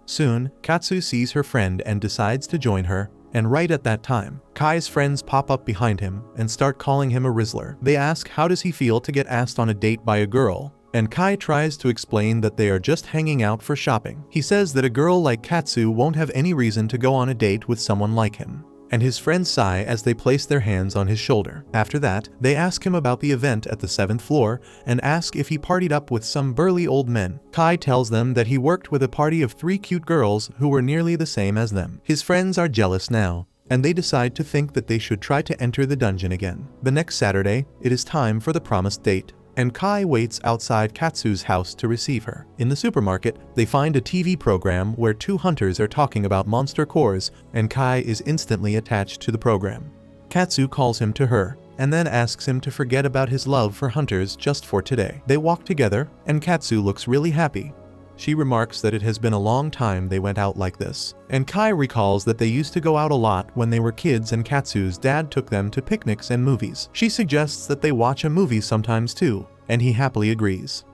Soon, Katsu sees her friend and decides to join her, and right at that time, Kai's friends pop up behind him and start calling him a Rizzler. They ask how does he feel to get asked on a date by a girl, and Kai tries to explain that they are just hanging out for shopping. He says that a girl like Katsu won't have any reason to go on a date with someone like him, and his friends sigh as they place their hands on his shoulder. After that, they ask him about the event at the 7th floor and ask if he partied up with some burly old men. Kai tells them that he worked with a party of 3 cute girls who were nearly the same as them. His friends are jealous now, and they decide to think that they should try to enter the dungeon again. The next Saturday, it is time for the promised date, and Kai waits outside Katsu's house to receive her. In the supermarket, they find a TV program where 2 hunters are talking about monster cores, and Kai is instantly attached to the program. Katsu calls him to her, and then asks him to forget about his love for hunters just for today. They walk together, and Katsu looks really happy. She remarks that it has been a long time they went out like this, and Kai recalls that they used to go out a lot when they were kids and Katsu's dad took them to picnics and movies. She suggests that they watch a movie sometimes too, and he happily agrees.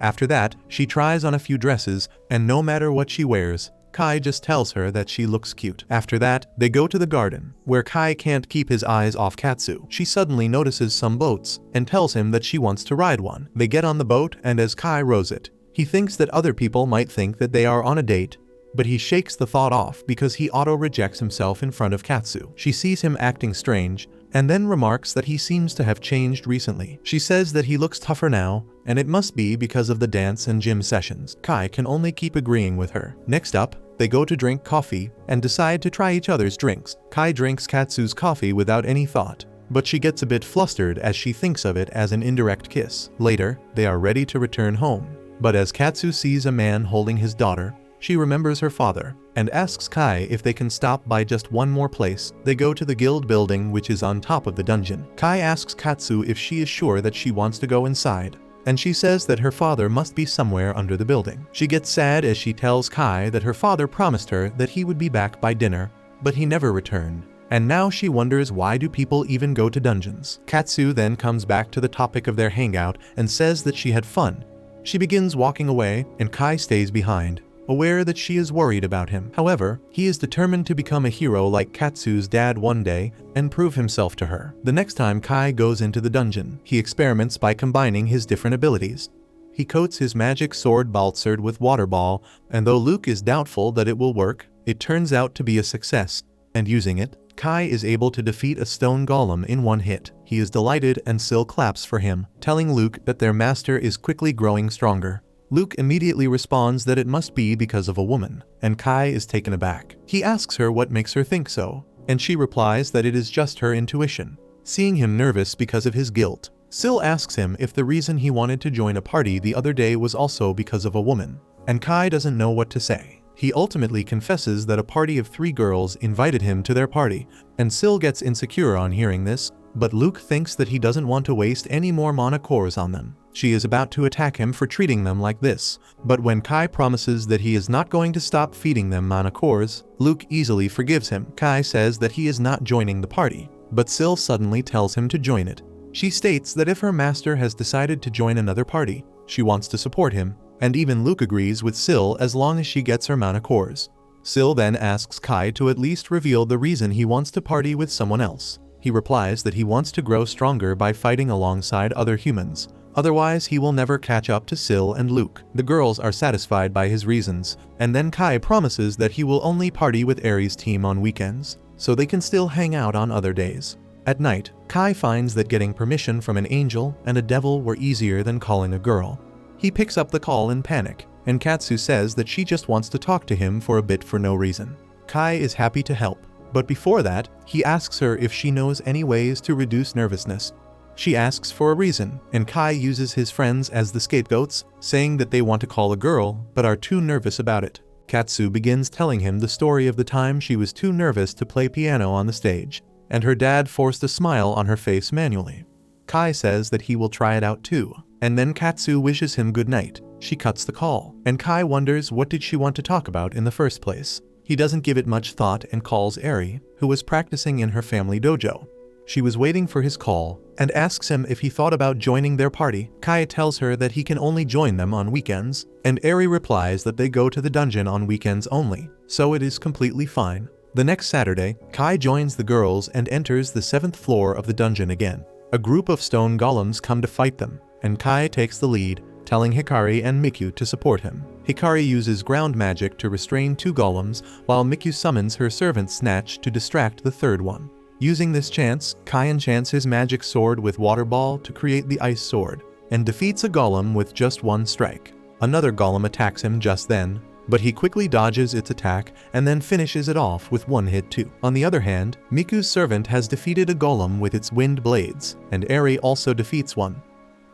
After that, she tries on a few dresses, and no matter what she wears, Kai just tells her that she looks cute. After that, they go to the garden, where Kai can't keep his eyes off Katsu. She suddenly notices some boats, and tells him that she wants to ride one. They get on the boat, and as Kai rows it, he thinks that other people might think that they are on a date, but he shakes the thought off because he auto-rejects himself in front of Katsu. She sees him acting strange, and then remarks that he seems to have changed recently. She says that he looks tougher now, and it must be because of the dance and gym sessions. Kai can only keep agreeing with her. Next up, they go to drink coffee and decide to try each other's drinks. Kai drinks Katsu's coffee without any thought, but she gets a bit flustered as she thinks of it as an indirect kiss. Later, they are ready to return home, but as Katsu sees a man holding his daughter, she remembers her father and asks Kai if they can stop by just one more place. They go to the guild building, which is on top of the dungeon. Kai asks Katsu if she is sure that she wants to go inside, and she says that her father must be somewhere under the building. She gets sad as she tells Kai that her father promised her that he would be back by dinner, but he never returned. And now she wonders why do people even go to dungeons. Katsu then comes back to the topic of their hangout and says that she had fun. She begins walking away, and Kai stays behind, aware that she is worried about him. However, he is determined to become a hero like Katsu's dad one day and prove himself to her. The next time Kai goes into the dungeon, he experiments by combining his different abilities. He coats his magic sword Baltzard with water ball, and though Luke is doubtful that it will work, it turns out to be a success, and using it, Kai is able to defeat a stone golem in one hit. He is delighted and Sil claps for him, telling Luke that their master is quickly growing stronger. Luke immediately responds that it must be because of a woman, and Kai is taken aback. He asks her what makes her think so, and she replies that it is just her intuition. Seeing him nervous because of his guilt, Sil asks him if the reason he wanted to join a party the other day was also because of a woman, and Kai doesn't know what to say. He ultimately confesses that a party of 3 girls invited him to their party, and Sil gets insecure on hearing this, but Luke thinks that he doesn't want to waste any more mana cores on them. She is about to attack him for treating them like this, but when Kai promises that he is not going to stop feeding them mana cores, Luke easily forgives him. Kai says that he is not joining the party, but Sil suddenly tells him to join it. She states that if her master has decided to join another party, she wants to support him, and even Luke agrees with Sil as long as she gets her mana cores. Sil then asks Kai to at least reveal the reason he wants to party with someone else. He replies that he wants to grow stronger by fighting alongside other humans, Otherwise, he will never catch up to Sil and Luke. The girls are satisfied by his reasons, and then Kai promises that he will only party with Aries' team on weekends, so they can still hang out on other days. At night, Kai finds that getting permission from an angel and a devil were easier than calling a girl. He picks up the call in panic, and Katsu says that she just wants to talk to him for a bit for no reason. Kai is happy to help, but before that, he asks her if she knows any ways to reduce nervousness. She asks for a reason, and Kai uses his friends as the scapegoats, saying that they want to call a girl but are too nervous about it. Katsu begins telling him the story of the time she was too nervous to play piano on the stage, and her dad forced a smile on her face manually. Kai says that he will try it out too, and then Katsu wishes him good night. She cuts the call, and Kai wonders what did she want to talk about in the first place. He doesn't give it much thought and calls Eri, who was practicing in her family dojo. She was waiting for his call and asks him if he thought about joining their party. Kai tells her that he can only join them on weekends, and Eri replies that they go to the dungeon on weekends only, so it is completely fine. The next Saturday, Kai joins the girls and enters the 7th floor of the dungeon again. A group of stone golems come to fight them, and Kai takes the lead, telling Hikari and Miku to support him. Hikari uses ground magic to restrain 2 golems, while Miku summons her servant Snatch to distract the 3rd one. Using this chance, Kai enchants his magic sword with Water Ball to create the Ice Sword, and defeats a golem with just 1 strike. Another golem attacks him just then, but he quickly dodges its attack and then finishes it off with 1 hit too. On the other hand, Miku's servant has defeated a golem with its wind blades, and Eri also defeats one.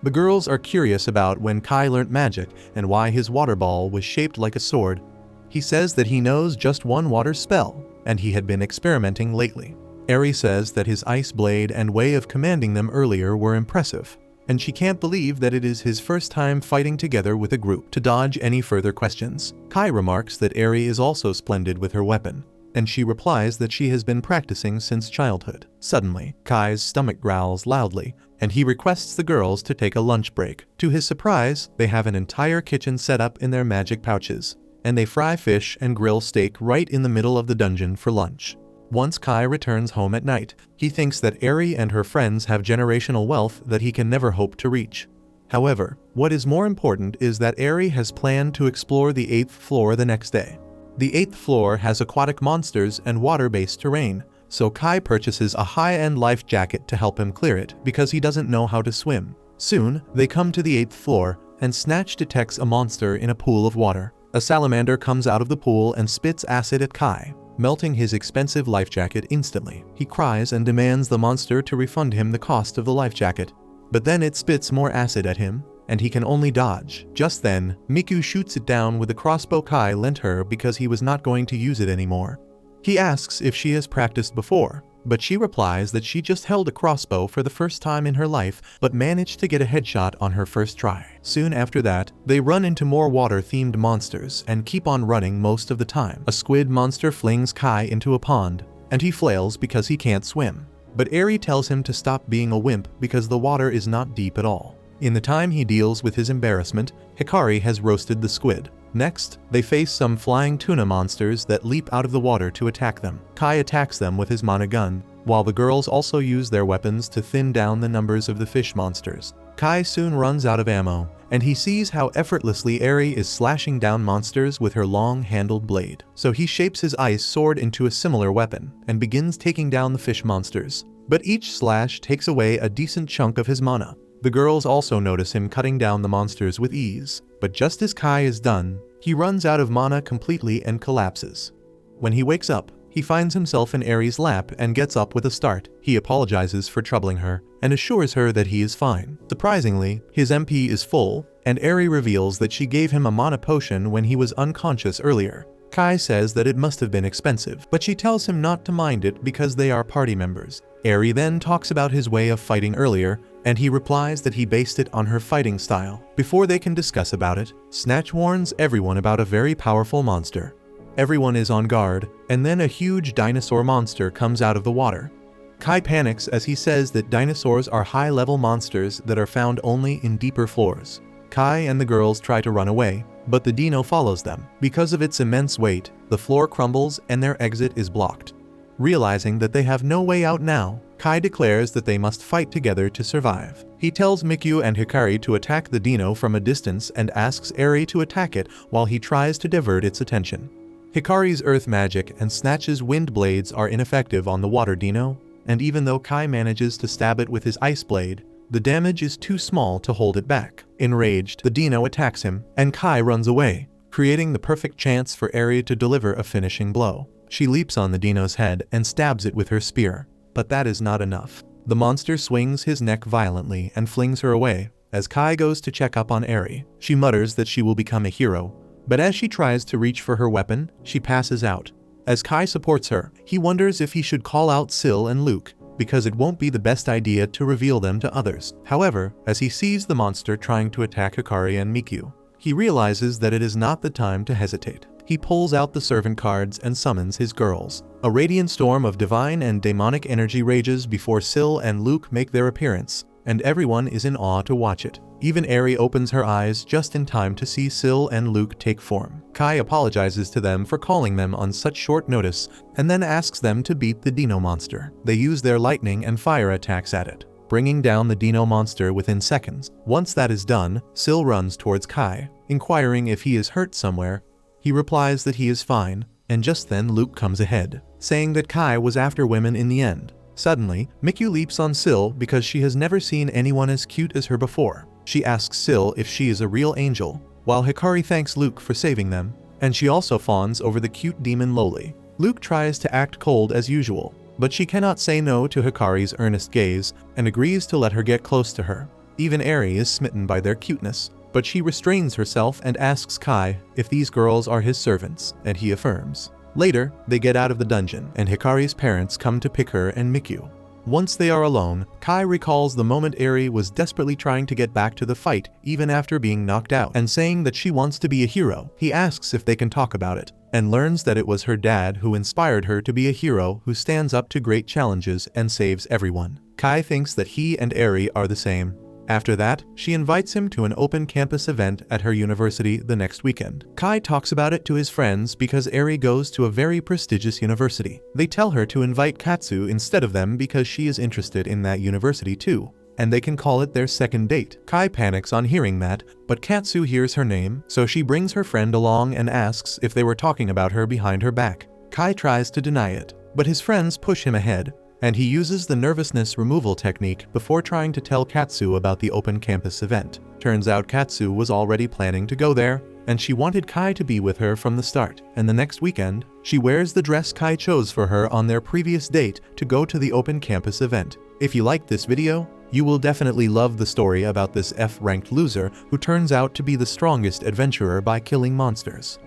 The girls are curious about when Kai learnt magic and why his water ball was shaped like a sword. He says that he knows just 1 water spell, and he had been experimenting lately. Eri says that his ice blade and way of commanding them earlier were impressive, and she can't believe that it is his first time fighting together with a group. To dodge any further questions, Kai remarks that Eri is also splendid with her weapon, and she replies that she has been practicing since childhood. Suddenly, Kai's stomach growls loudly, and he requests the girls to take a lunch break. To his surprise, they have an entire kitchen set up in their magic pouches, and they fry fish and grill steak right in the middle of the dungeon for lunch. Once Kai returns home at night, he thinks that Eri and her friends have generational wealth that he can never hope to reach. However, what is more important is that Eri has planned to explore the 8th floor the next day. The 8th floor has aquatic monsters and water-based terrain, so Kai purchases a high-end life jacket to help him clear it because he doesn't know how to swim. Soon, they come to the 8th floor, and Snatch detects a monster in a pool of water. A salamander comes out of the pool and spits acid at Kai, melting his expensive life jacket instantly. He cries and demands the monster to refund him the cost of the life jacket. But then it spits more acid at him, and he can only dodge. Just then, Miku shoots it down with the crossbow Kai lent her because he was not going to use it anymore. He asks if she has practiced before, but she replies that she just held a crossbow for the first time in her life but managed to get a headshot on her first try. Soon after that, they run into more water-themed monsters and keep on running most of the time. A squid monster flings Kai into a pond, and he flails because he can't swim. But Eri tells him to stop being a wimp because the water is not deep at all. In the time he deals with his embarrassment, Hikari has roasted the squid. Next, they face some flying tuna monsters that leap out of the water to attack them. Kai attacks them with his mana gun, while the girls also use their weapons to thin down the numbers of the fish monsters. Kai soon runs out of ammo, and he sees how effortlessly Eri is slashing down monsters with her long-handled blade. So he shapes his ice sword into a similar weapon, and begins taking down the fish monsters. But each slash takes away a decent chunk of his mana. The girls also notice him cutting down the monsters with ease, but just as Kai is done, he runs out of mana completely and collapses. When he wakes up, he finds himself in Eri's lap and gets up with a start. He apologizes for troubling her and assures her that he is fine. Surprisingly, his MP is full, and Eri reveals that she gave him a mana potion when he was unconscious earlier. Kai says that it must have been expensive, but she tells him not to mind it because they are party members. Eri then talks about his way of fighting earlier, and he replies that he based it on her fighting style. Before they can discuss about it, Snatch warns everyone about a very powerful monster. Everyone is on guard, and then a huge dinosaur monster comes out of the water. Kai panics as he says that dinosaurs are high-level monsters that are found only in deeper floors. Kai and the girls try to run away, but the dino follows them. Because of its immense weight, the floor crumbles and their exit is blocked. Realizing that they have no way out now, Kai Kai declares that they must fight together to survive. He tells Mikyu and Hikari to attack the dino from a distance and asks Eri to attack it while he tries to divert its attention. Hikari's earth magic and Snatch's wind blades are ineffective on the water dino, and even though Kai manages to stab it with his ice blade, the damage is too small to hold it back. Enraged, the dino attacks him, and Kai runs away, creating the perfect chance for Eri to deliver a finishing blow. She leaps on the dino's head and stabs it with her spear, but that is not enough. The monster swings his neck violently and flings her away. As Kai goes to check up on Eri, she mutters that she will become a hero, but as she tries to reach for her weapon, she passes out. As Kai supports her, he wonders if he should call out Syl and Luke, because it won't be the best idea to reveal them to others. However, as he sees the monster trying to attack Hikari and Mikyu, he realizes that it is not the time to hesitate. He pulls out the servant cards and summons his girls. A radiant storm of divine and demonic energy rages before Syl and Luke make their appearance, and everyone is in awe to watch it. Even Eri opens her eyes just in time to see Syl and Luke take form. Kai apologizes to them for calling them on such short notice and then asks them to beat the dino monster. They use their lightning and fire attacks at it, bringing down the dino monster within seconds. Once that is done, Syl runs towards Kai, inquiring if he is hurt somewhere. He replies that he is fine, and just then Luke comes ahead, saying that Kai was after women in the end. Suddenly, Mikyu leaps on Syl because she has never seen anyone as cute as her before. She asks Syl if she is a real angel, while Hikari thanks Luke for saving them, and she also fawns over the cute demon Loli. Luke tries to act cold as usual, but she cannot say no to Hikari's earnest gaze and agrees to let her get close to her. Even Eri is smitten by their cuteness, but she restrains herself and asks Kai if these girls are his servants, and he affirms. Later, they get out of the dungeon, and Hikari's parents come to pick her and Mikyu. Once they are alone, Kai recalls the moment Eri was desperately trying to get back to the fight even after being knocked out and saying that she wants to be a hero. He asks if they can talk about it, and learns that it was her dad who inspired her to be a hero who stands up to great challenges and saves everyone. Kai thinks that he and Eri are the same. After that, she invites him to an open campus event at her university the next weekend. Kai talks about it to his friends because Eri goes to a very prestigious university. They tell her to invite Katsu instead of them because she is interested in that university too, and they can call it their second date. Kai panics on hearing that, but Katsu hears her name, so she brings her friend along and asks if they were talking about her behind her back. Kai tries to deny it, but his friends push him ahead, and he uses the nervousness removal technique before trying to tell Katsu about the open campus event. Turns out Katsu was already planning to go there, and she wanted Kai to be with her from the start. And the next weekend, she wears the dress Kai chose for her on their previous date to go to the open campus event. If you liked this video, you will definitely love the story about this F-ranked loser who turns out to be the strongest adventurer by killing monsters.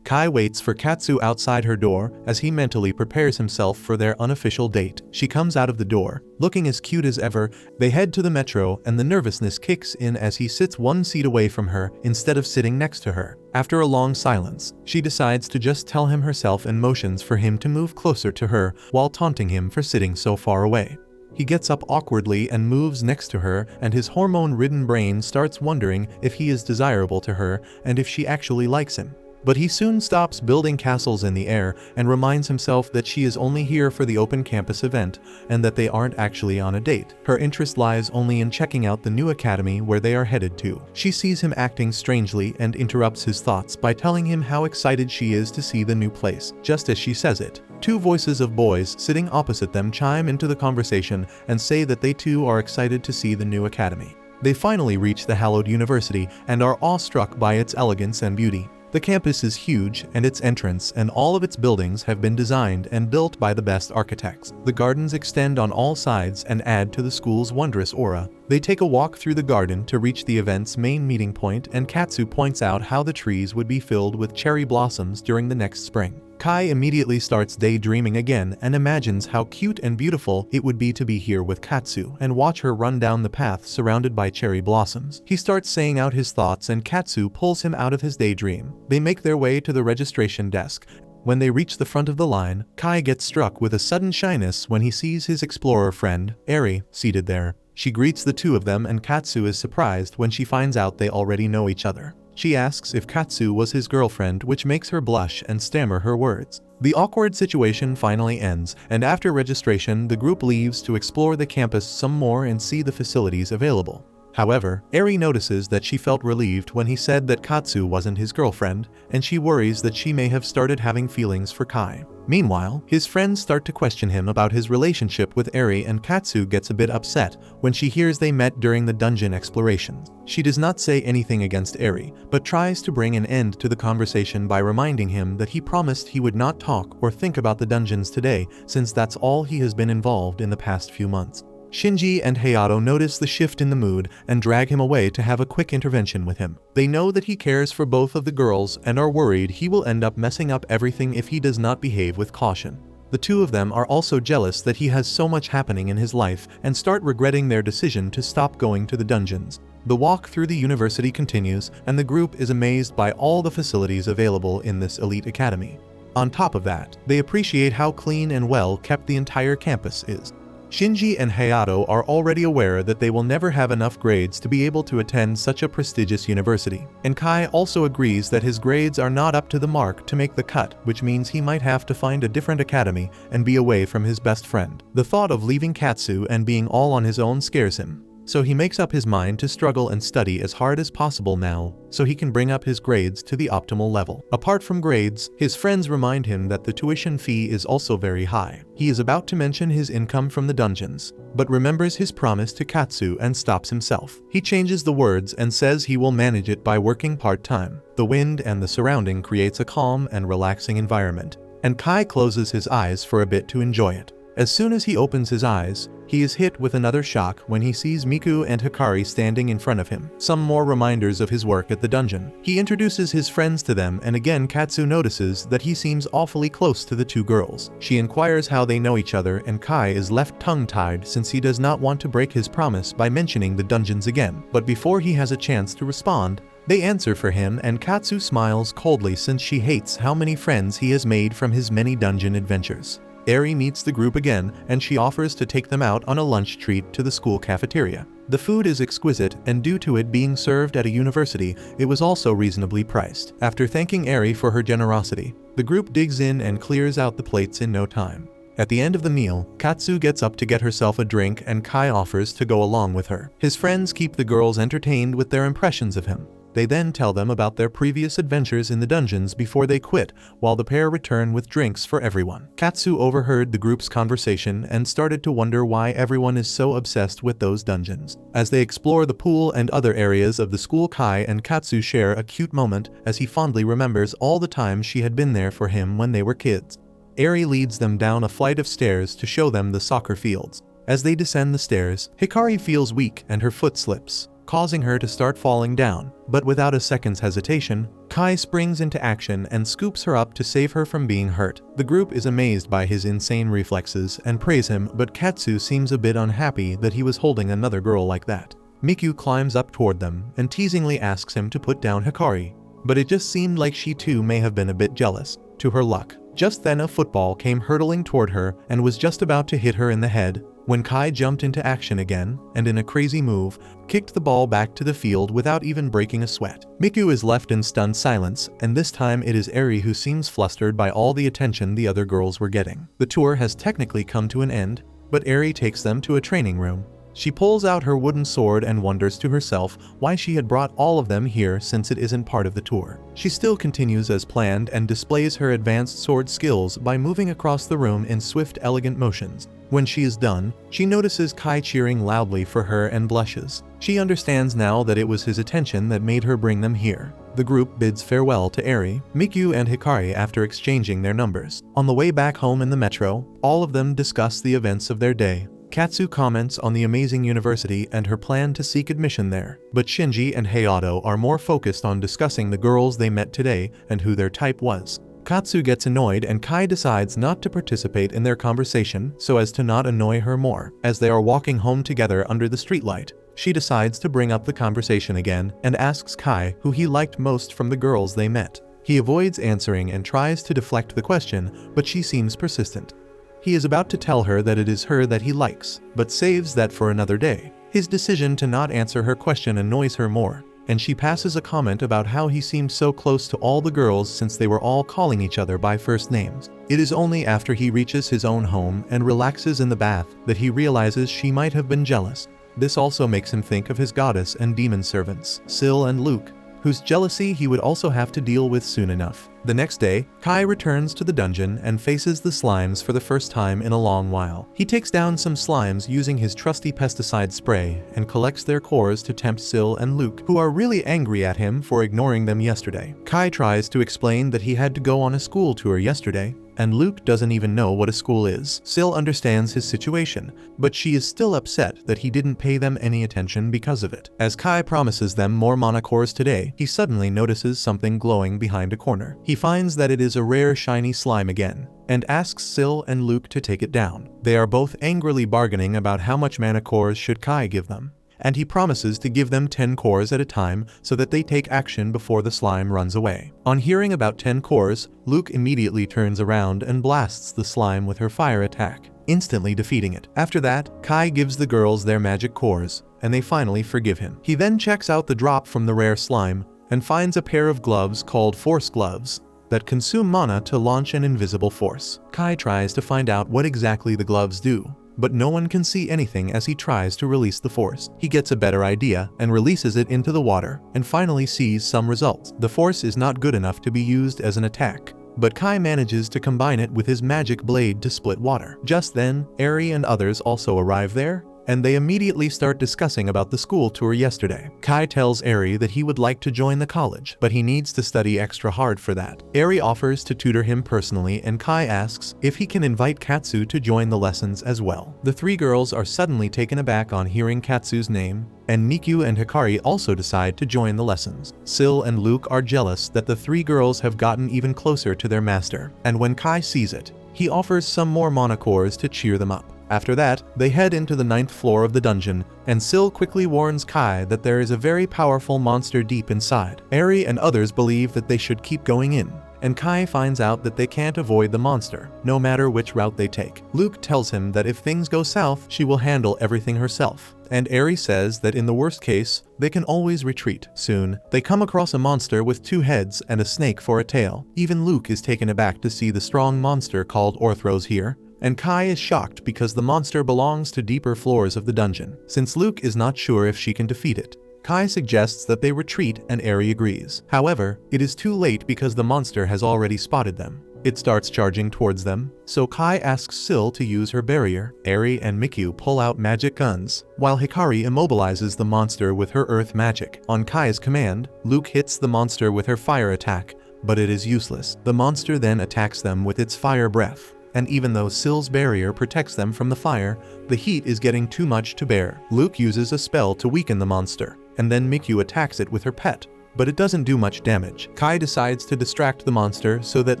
Kai waits for Katsu outside her door as he mentally prepares himself for their unofficial date. She comes out of the door, looking as cute as ever. They head to the metro and the nervousness kicks in as he sits one seat away from her instead of sitting next to her. After a long silence, she decides to just tell him herself and motions for him to move closer to her while taunting him for sitting so far away. He gets up awkwardly and moves next to her, and his hormone-ridden brain starts wondering if he is desirable to her and if she actually likes him. But he soon stops building castles in the air and reminds himself that she is only here for the open campus event and that they aren't actually on a date. Her interest lies only in checking out the new academy where they are headed to. She sees him acting strangely and interrupts his thoughts by telling him how excited she is to see the new place. Just as she says it, two voices of boys sitting opposite them chime into the conversation and say that they too are excited to see the new academy. They finally reach the hallowed university and are awestruck by its elegance and beauty. The campus is huge, and its entrance and all of its buildings have been designed and built by the best architects. The gardens extend on all sides and add to the school's wondrous aura. They take a walk through the garden to reach the event's main meeting point, and Katsu points out how the trees would be filled with cherry blossoms during the next spring. Kai immediately starts daydreaming again and imagines how cute and beautiful it would be to be here with Katsu and watch her run down the path surrounded by cherry blossoms. He starts saying out his thoughts and Katsu pulls him out of his daydream. They make their way to the registration desk. When they reach the front of the line, Kai gets struck with a sudden shyness when he sees his explorer friend, Eri, seated there. She greets the two of them and Katsu is surprised when she finds out they already know each other. She asks if Katsu was his girlfriend, which makes her blush and stammer her words. The awkward situation finally ends, and after registration, the group leaves to explore the campus some more and see the facilities available. However, Eri notices that she felt relieved when he said that Katsu wasn't his girlfriend, and she worries that she may have started having feelings for Kai. Meanwhile, his friends start to question him about his relationship with Eri, and Katsu gets a bit upset when she hears they met during the dungeon explorations. She does not say anything against Eri, but tries to bring an end to the conversation by reminding him that he promised he would not talk or think about the dungeons today, since that's all he has been involved in the past few months. Shinji and Hayato notice the shift in the mood and drag him away to have a quick intervention with him. They know that he cares for both of the girls and are worried he will end up messing up everything if he does not behave with caution. The two of them are also jealous that he has so much happening in his life and start regretting their decision to stop going to the dungeons. The walk through the university continues, and the group is amazed by all the facilities available in this elite academy. On top of that, they appreciate how clean and well kept the entire campus is. Shinji and Hayato are already aware that they will never have enough grades to be able to attend such a prestigious university, and Kai also agrees that his grades are not up to the mark to make the cut, which means he might have to find a different academy and be away from his best friend. The thought of leaving Katsu and being all on his own scares him. So he makes up his mind to struggle and study as hard as possible now, so he can bring up his grades to the optimal level. Apart from grades, his friends remind him that the tuition fee is also very high. He is about to mention his income from the dungeons, but remembers his promise to Katsu and stops himself. He changes the words and says he will manage it by working part-time. The wind and the surrounding creates a calm and relaxing environment, and Kai closes his eyes for a bit to enjoy it. As soon as he opens his eyes, he is hit with another shock when he sees Miku and Hikari standing in front of him. Some more reminders of his work at the dungeon. He introduces his friends to them, and again Katsu notices that he seems awfully close to the two girls. She inquires how they know each other, and Kai is left tongue-tied since he does not want to break his promise by mentioning the dungeons again. But before he has a chance to respond, they answer for him, and Katsu smiles coldly since she hates how many friends he has made from his many dungeon adventures. Eri meets the group again, and she offers to take them out on a lunch treat to the school cafeteria. The food is exquisite, and due to it being served at a university, it was also reasonably priced. After thanking Eri for her generosity, the group digs in and clears out the plates in no time. At the end of the meal, Katsu gets up to get herself a drink, and Kai offers to go along with her. His friends keep the girls entertained with their impressions of him. They then tell them about their previous adventures in the dungeons before they quit, while the pair return with drinks for everyone. Katsu overheard the group's conversation and started to wonder why everyone is so obsessed with those dungeons. As they explore the pool and other areas of the school, Kai and Katsu share a cute moment as he fondly remembers all the times she had been there for him when they were kids. Eri leads them down a flight of stairs to show them the soccer fields. As they descend the stairs, Hikari feels weak and her foot slips, causing her to start falling down, but without a second's hesitation, Kai springs into action and scoops her up to save her from being hurt. The group is amazed by his insane reflexes and praise him, but Katsu seems a bit unhappy that he was holding another girl like that. Miku climbs up toward them and teasingly asks him to put down Hikari, but it just seemed like she too may have been a bit jealous. To her luck, just then a football came hurtling toward her and was just about to hit her in the head, when Kai jumped into action again, and in a crazy move, kicked the ball back to the field without even breaking a sweat. Miku is left in stunned silence, and this time it is Eri who seems flustered by all the attention the other girls were getting. The tour has technically come to an end, but Eri takes them to a training room. She pulls out her wooden sword and wonders to herself why she had brought all of them here since it isn't part of the tour. She still continues as planned and displays her advanced sword skills by moving across the room in swift, elegant motions. When she is done, she notices Kai cheering loudly for her and blushes. She understands now that it was his attention that made her bring them here. The group bids farewell to Eri, Miku, and Hikari after exchanging their numbers. On the way back home in the metro, all of them discuss the events of their day. Katsu comments on the amazing university and her plan to seek admission there, but Shinji and Hayato are more focused on discussing the girls they met today and who their type was. Katsu gets annoyed, and Kai decides not to participate in their conversation so as to not annoy her more. As they are walking home together under the streetlight, she decides to bring up the conversation again and asks Kai who he liked most from the girls they met. He avoids answering and tries to deflect the question, but she seems persistent. He is about to tell her that it is her that he likes, but saves that for another day. His decision to not answer her question annoys her more. and she passes a comment about how he seemed so close to all the girls since they were all calling each other by first names. It is only after he reaches his own home and relaxes in the bath that he realizes she might have been jealous. This also makes him think of his goddess and demon servants, Syl and Luke, whose jealousy he would also have to deal with soon enough. The next day, Kai returns to the dungeon and faces the slimes for the first time in a long while. He takes down some slimes using his trusty pesticide spray and collects their cores to tempt Syl and Luke, who are really angry at him for ignoring them yesterday. Kai tries to explain that he had to go on a school tour yesterday, and Luke doesn't even know what a school is. Syl understands his situation, but she is still upset that he didn't pay them any attention because of it. As Kai promises them more mana cores today, he suddenly notices something glowing behind a corner. He finds that it is a rare shiny slime again, and asks Syl and Luke to take it down. They are both angrily bargaining about how much mana cores should Kai give them, and he promises to give them 10 cores at a time so that they take action before the slime runs away. On hearing about 10 cores, Luke immediately turns around and blasts the slime with her fire attack, instantly defeating it. After that, Kai gives the girls their magic cores, and they finally forgive him. He then checks out the drop from the rare slime and finds a pair of gloves called Force Gloves that consume mana to launch an invisible force. Kai tries to find out what exactly the gloves do, but no one can see anything as he tries to release the force. He gets a better idea and releases it into the water and finally sees some results. The force is not good enough to be used as an attack, but Kai manages to combine it with his magic blade to split water. Just then, Eri and others also arrive there, and they immediately start discussing about the school tour yesterday. Kai tells Eri that he would like to join the college, but he needs to study extra hard for that. Eri offers to tutor him personally, and Kai asks if he can invite Katsu to join the lessons as well. The three girls are suddenly taken aback on hearing Katsu's name, and Mikyu and Hikari also decide to join the lessons. Syl and Luke are jealous that the three girls have gotten even closer to their master, and when Kai sees it, he offers some more mana cores to cheer them up. After that, they head into the 9th floor of the dungeon, and Syl quickly warns Kai that there is a very powerful monster deep inside. Eri and others believe that they should keep going in, and Kai finds out that they can't avoid the monster, no matter which route they take. Luke tells him that if things go south, she will handle everything herself, and Eri says that in the worst case, they can always retreat. Soon, they come across a monster with 2 heads and a snake for a tail. Even Luke is taken aback to see the strong monster called Orthros here, and Kai is shocked because the monster belongs to deeper floors of the dungeon. Since Luke is not sure if she can defeat it, Kai suggests that they retreat and Eri agrees. However, it is too late because the monster has already spotted them. It starts charging towards them, so Kai asks Syl to use her barrier. Eri and Mikyu pull out magic guns, while Hikari immobilizes the monster with her earth magic. On Kai's command, Luke hits the monster with her fire attack, but it is useless. The monster then attacks them with its fire breath, and even though Syl's barrier protects them from the fire, the heat is getting too much to bear. Luke uses a spell to weaken the monster, and then Mikyu attacks it with her pet, but it doesn't do much damage. Kai decides to distract the monster so that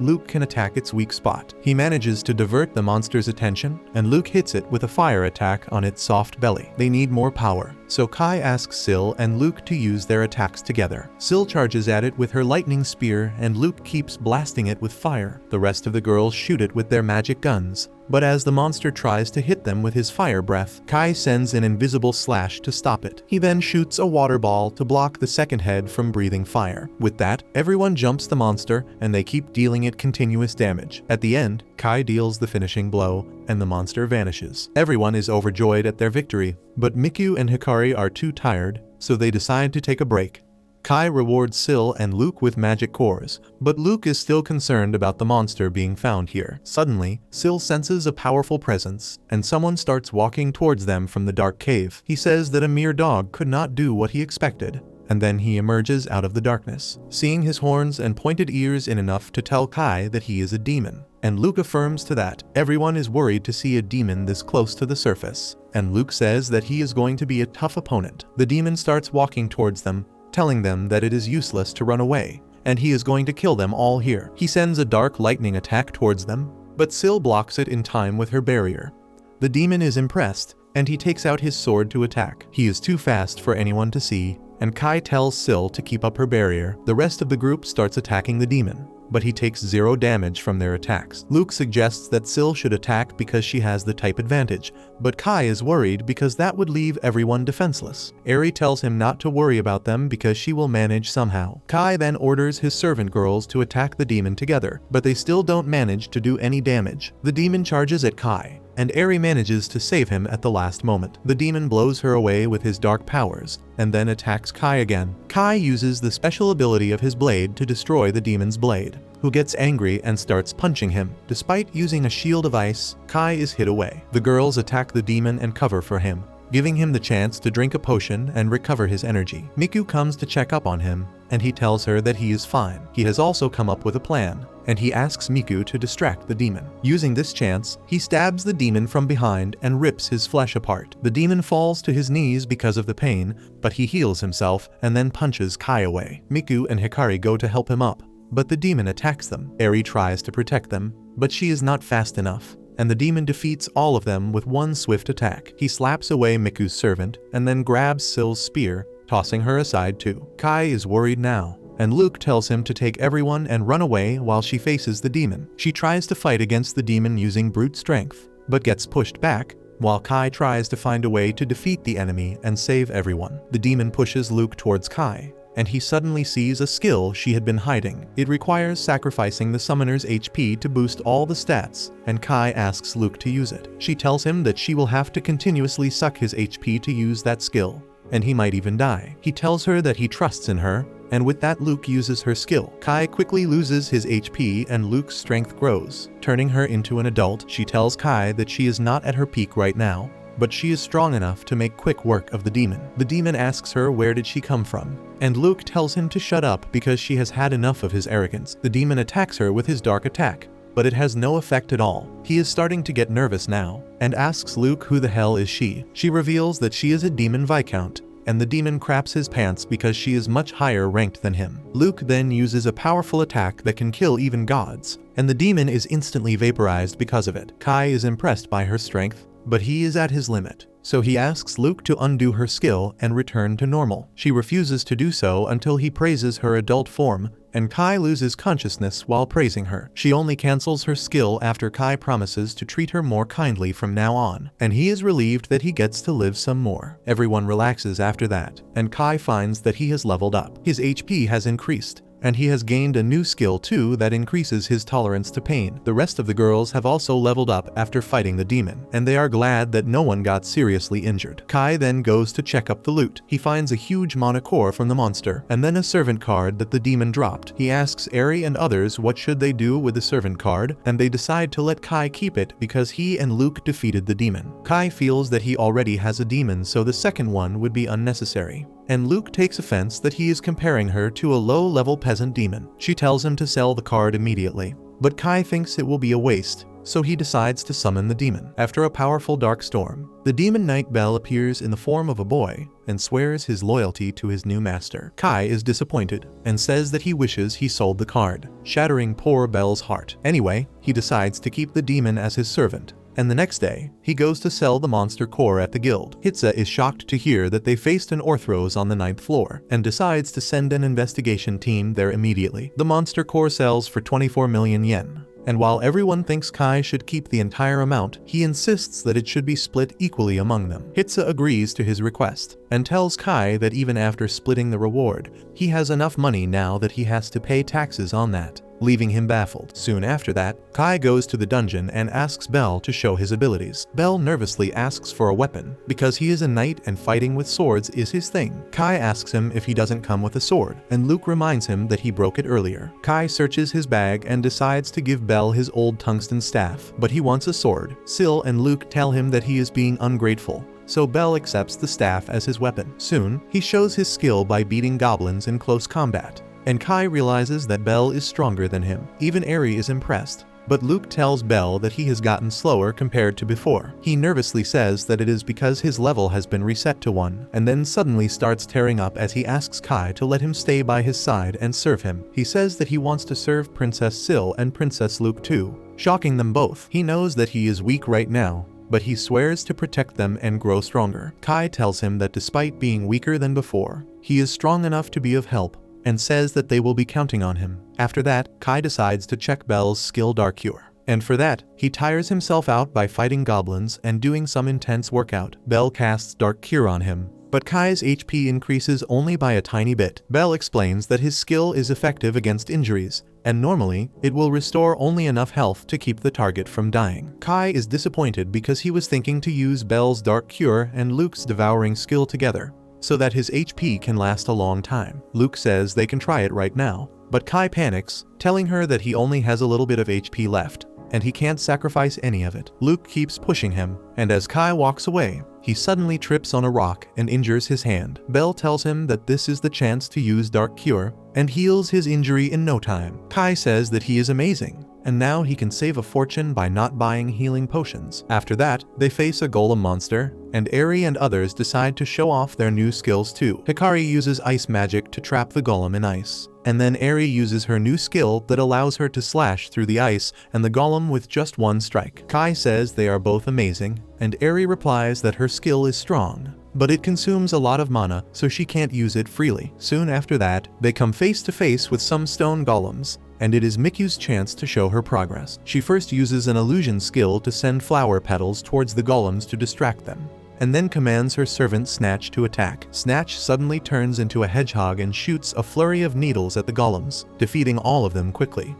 Luke can attack its weak spot. He manages to divert the monster's attention, and Luke hits it with a fire attack on its soft belly. They need more power, so Kai asks Syl and Luke to use their attacks together. Syl charges at it with her lightning spear, and Luke keeps blasting it with fire. The rest of the girls shoot it with their magic guns, but as the monster tries to hit them with his fire breath, Kai sends an invisible slash to stop it. He then shoots a water ball to block the second head from breathing fire. With that, everyone jumps the monster, and they keep dealing it continuous damage. At the end, Kai deals the finishing blow, and the monster vanishes. Everyone is overjoyed at their victory, but Mikyu and Hikari are too tired, so they decide to take a break. Kai rewards Syl and Luke with magic cores, but Luke is still concerned about the monster being found here. Suddenly, Syl senses a powerful presence, and someone starts walking towards them from the dark cave. He says that a mere dog could not do what he expected, and then he emerges out of the darkness, seeing his horns and pointed ears in enough to tell Kai that he is a demon. And Luke affirms to that. Everyone is worried to see a demon this close to the surface, and Luke says that he is going to be a tough opponent. The demon starts walking towards them, telling them that it is useless to run away, and he is going to kill them all here. He sends a dark lightning attack towards them, but Syl blocks it in time with her barrier. The demon is impressed, and he takes out his sword to attack. He is too fast for anyone to see, and Kai tells Syl to keep up her barrier. The rest of the group starts attacking the demon, but he takes 0 damage from their attacks. Luke suggests that Sil should attack because she has the type advantage, but Kai is worried because that would leave everyone defenseless. Eri tells him not to worry about them because she will manage somehow. Kai then orders his servant girls to attack the demon together, but they still don't manage to do any damage. The demon charges at Kai, and Eri manages to save him at the last moment. The demon blows her away with his dark powers, and then attacks Kai again. Kai uses the special ability of his blade to destroy the demon's blade, who gets angry and starts punching him. Despite using a shield of ice, Kai is hit away. The girls attack the demon and cover for him, giving him the chance to drink a potion and recover his energy. Miku comes to check up on him, and he tells her that he is fine. He has also come up with a plan, and he asks Miku to distract the demon. Using this chance, he stabs the demon from behind and rips his flesh apart. The demon falls to his knees because of the pain, but he heals himself and then punches Kai away. Miku and Hikari go to help him up, but the demon attacks them. Eri tries to protect them, but she is not fast enough, and the demon defeats all of them with one swift attack. He slaps away Miku's servant and then grabs Sil's spear, tossing her aside too. Kai is worried now, and Luke tells him to take everyone and run away while she faces the demon. She tries to fight against the demon using brute strength, but gets pushed back, while Kai tries to find a way to defeat the enemy and save everyone. The demon pushes Luke towards Kai, and he suddenly sees a skill she had been hiding. It requires sacrificing the summoner's HP to boost all the stats, and Kai asks Luke to use it. She tells him that she will have to continuously suck his HP to use that skill, and he might even die. He tells her that he trusts in her, and with that Luke uses her skill. Kai quickly loses his HP and Luke's strength grows, turning her into an adult. She tells Kai that she is not at her peak right now, but she is strong enough to make quick work of the demon. The demon asks her where did she come from, and Luke tells him to shut up because she has had enough of his arrogance. The demon attacks her with his dark attack, but it has no effect at all. He is starting to get nervous now, and asks Luke who the hell is she. She reveals that she is a demon viscount, and the demon craps his pants because she is much higher ranked than him. Luke then uses a powerful attack that can kill even gods, and the demon is instantly vaporized because of it. Kai is impressed by her strength, but he is at his limit, so he asks Luke to undo her skill and return to normal. She refuses to do so until he praises her adult form, and Kai loses consciousness while praising her. She only cancels her skill after Kai promises to treat her more kindly from now on, and he is relieved that he gets to live some more. Everyone relaxes after that, and Kai finds that he has leveled up. His HP has increased, and he has gained a new skill too that increases his tolerance to pain. The rest of the girls have also leveled up after fighting the demon, and they are glad that no one got seriously injured. Kai then goes to check up the loot. He finds a huge mana core from the monster, and then a servant card that the demon dropped. He asks Eri and others what should they do with the servant card, and they decide to let Kai keep it because he and Luke defeated the demon. Kai feels that he already has a demon, so the second one would be unnecessary, and Luke takes offense that he is comparing her to a low-level peasant demon. She tells him to sell the card immediately, but Kai thinks it will be a waste, so he decides to summon the demon. After a powerful dark storm, the demon knight Bel appears in the form of a boy and swears his loyalty to his new master. Kai is disappointed and says that he wishes he sold the card, shattering poor Bel's heart. Anyway, he decides to keep the demon as his servant, and the next day, he goes to sell the monster core at the guild. Hitsa is shocked to hear that they faced an Orthros on the 9th floor, and decides to send an investigation team there immediately. The monster core sells for 24 million yen, and while everyone thinks Kai should keep the entire amount, he insists that it should be split equally among them. Hitsa agrees to his request, and tells Kai that even after splitting the reward, he has enough money now that he has to pay taxes on that, leaving him baffled. Soon after that, Kai goes to the dungeon and asks Bel to show his abilities. Bel nervously asks for a weapon, because he is a knight and fighting with swords is his thing. Kai asks him if he doesn't come with a sword, and Luke reminds him that he broke it earlier. Kai searches his bag and decides to give Bel his old tungsten staff, but he wants a sword. Sil and Luke tell him that he is being ungrateful, so Bel accepts the staff as his weapon. Soon, he shows his skill by beating goblins in close combat, and Kai realizes that Bel is stronger than him. Even Eri is impressed, but Luke tells Bel that he has gotten slower compared to before. He nervously says that it is because his level has been reset to 1, and then suddenly starts tearing up as he asks Kai to let him stay by his side and serve him. He says that he wants to serve Princess Sil and Princess Luke too, shocking them both. He knows that he is weak right now, but he swears to protect them and grow stronger. Kai tells him that despite being weaker than before, he is strong enough to be of help, and says that they will be counting on him. After that, Kai decides to check Belle's skill Dark Cure. And for that, he tires himself out by fighting goblins and doing some intense workout. Belle casts Dark Cure on him, but Kai's HP increases only by a tiny bit. Belle explains that his skill is effective against injuries, and normally, it will restore only enough health to keep the target from dying. Kai is disappointed because he was thinking to use Belle's Dark Cure and Luke's Devouring skill together, so that his HP can last a long time. Luke says they can try it right now, but Kai panics, telling her that he only has a little bit of HP left, and he can't sacrifice any of it. Luke keeps pushing him, and as Kai walks away, he suddenly trips on a rock and injures his hand. Belle tells him that this is the chance to use Dark Cure, and heals his injury in no time. Kai says that he is amazing, and now he can save a fortune by not buying healing potions. After that, they face a golem monster, and Eri and others decide to show off their new skills too. Hikari uses ice magic to trap the golem in ice, and then Eri uses her new skill that allows her to slash through the ice and the golem with just one strike. Kai says they are both amazing, and Eri replies that her skill is strong, but it consumes a lot of mana, so she can't use it freely. Soon after that, they come face to face with some stone golems, and it is Miku's chance to show her progress. She first uses an illusion skill to send flower petals towards the golems to distract them, and then commands her servant Snatch to attack. Snatch suddenly turns into a hedgehog and shoots a flurry of needles at the golems, defeating all of them quickly.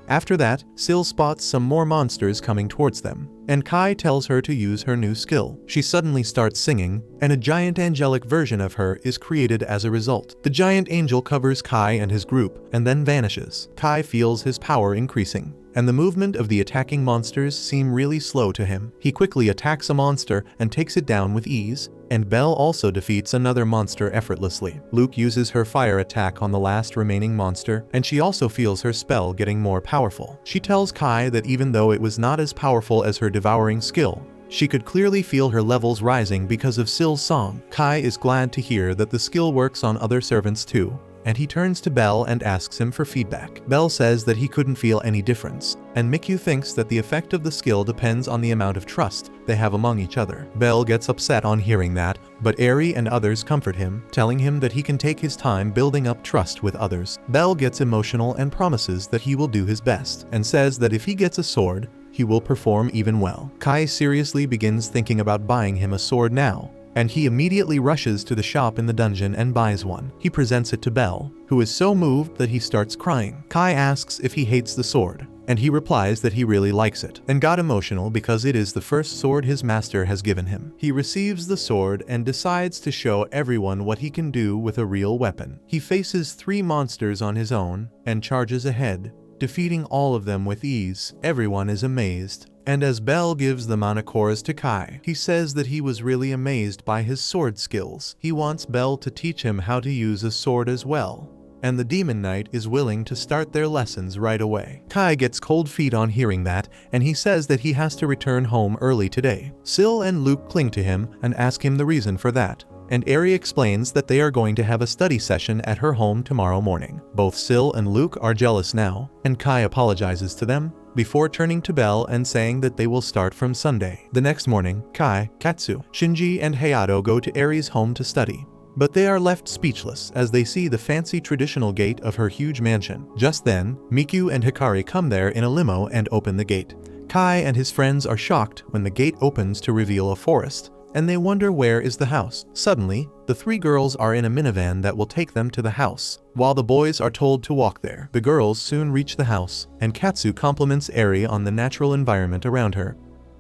After that, Syl spots some more monsters coming towards them, and Kai tells her to use her new skill. She suddenly starts singing, and a giant angelic version of her is created as a result. The giant angel covers Kai and his group, and then vanishes. Kai feels his power increasing, and the movement of the attacking monsters seem really slow to him. He quickly attacks a monster and takes it down with ease, and Belle also defeats another monster effortlessly. Luke uses her fire attack on the last remaining monster, and she also feels her spell getting more powerful. She tells Kai that even though it was not as powerful as her devouring skill, she could clearly feel her levels rising because of Syl's song. Kai is glad to hear that the skill works on other servants too, and he turns to Belle and asks him for feedback. Belle says that he couldn't feel any difference, and Miku thinks that the effect of the skill depends on the amount of trust they have among each other. Belle gets upset on hearing that, but Eri and others comfort him, telling him that he can take his time building up trust with others. Belle gets emotional and promises that he will do his best, and says that if he gets a sword, he will perform even well. Kai seriously begins thinking about buying him a sword now, and he immediately rushes to the shop in the dungeon and buys one. He presents it to Belle, who is so moved that he starts crying. Kai asks if he hates the sword, and he replies that he really likes it, and got emotional because it is the first sword his master has given him. He receives the sword and decides to show everyone what he can do with a real weapon. He faces 3 monsters on his own, and charges ahead, defeating all of them with ease. Everyone is amazed, and as Belle gives the mana cores to Kai, he says that he was really amazed by his sword skills. He wants Belle to teach him how to use a sword as well, and the Demon Knight is willing to start their lessons right away. Kai gets cold feet on hearing that, and he says that he has to return home early today. Syl and Luke cling to him and ask him the reason for that, and Eri explains that they are going to have a study session at her home tomorrow morning. Both Syl and Luke are jealous now, and Kai apologizes to them, before turning to Belle and saying that they will start from Sunday. The next morning, Kai, Katsu, Shinji, and Hayato go to Eri's home to study, but they are left speechless as they see the fancy traditional gate of her huge mansion. Just then, Miku and Hikari come there in a limo and open the gate. Kai and his friends are shocked when the gate opens to reveal a forest, and they wonder where is the house. Suddenly, the 3 girls are in a minivan that will take them to the house, while the boys are told to walk there. The girls soon reach the house, and Katsu compliments Eri on the natural environment around her.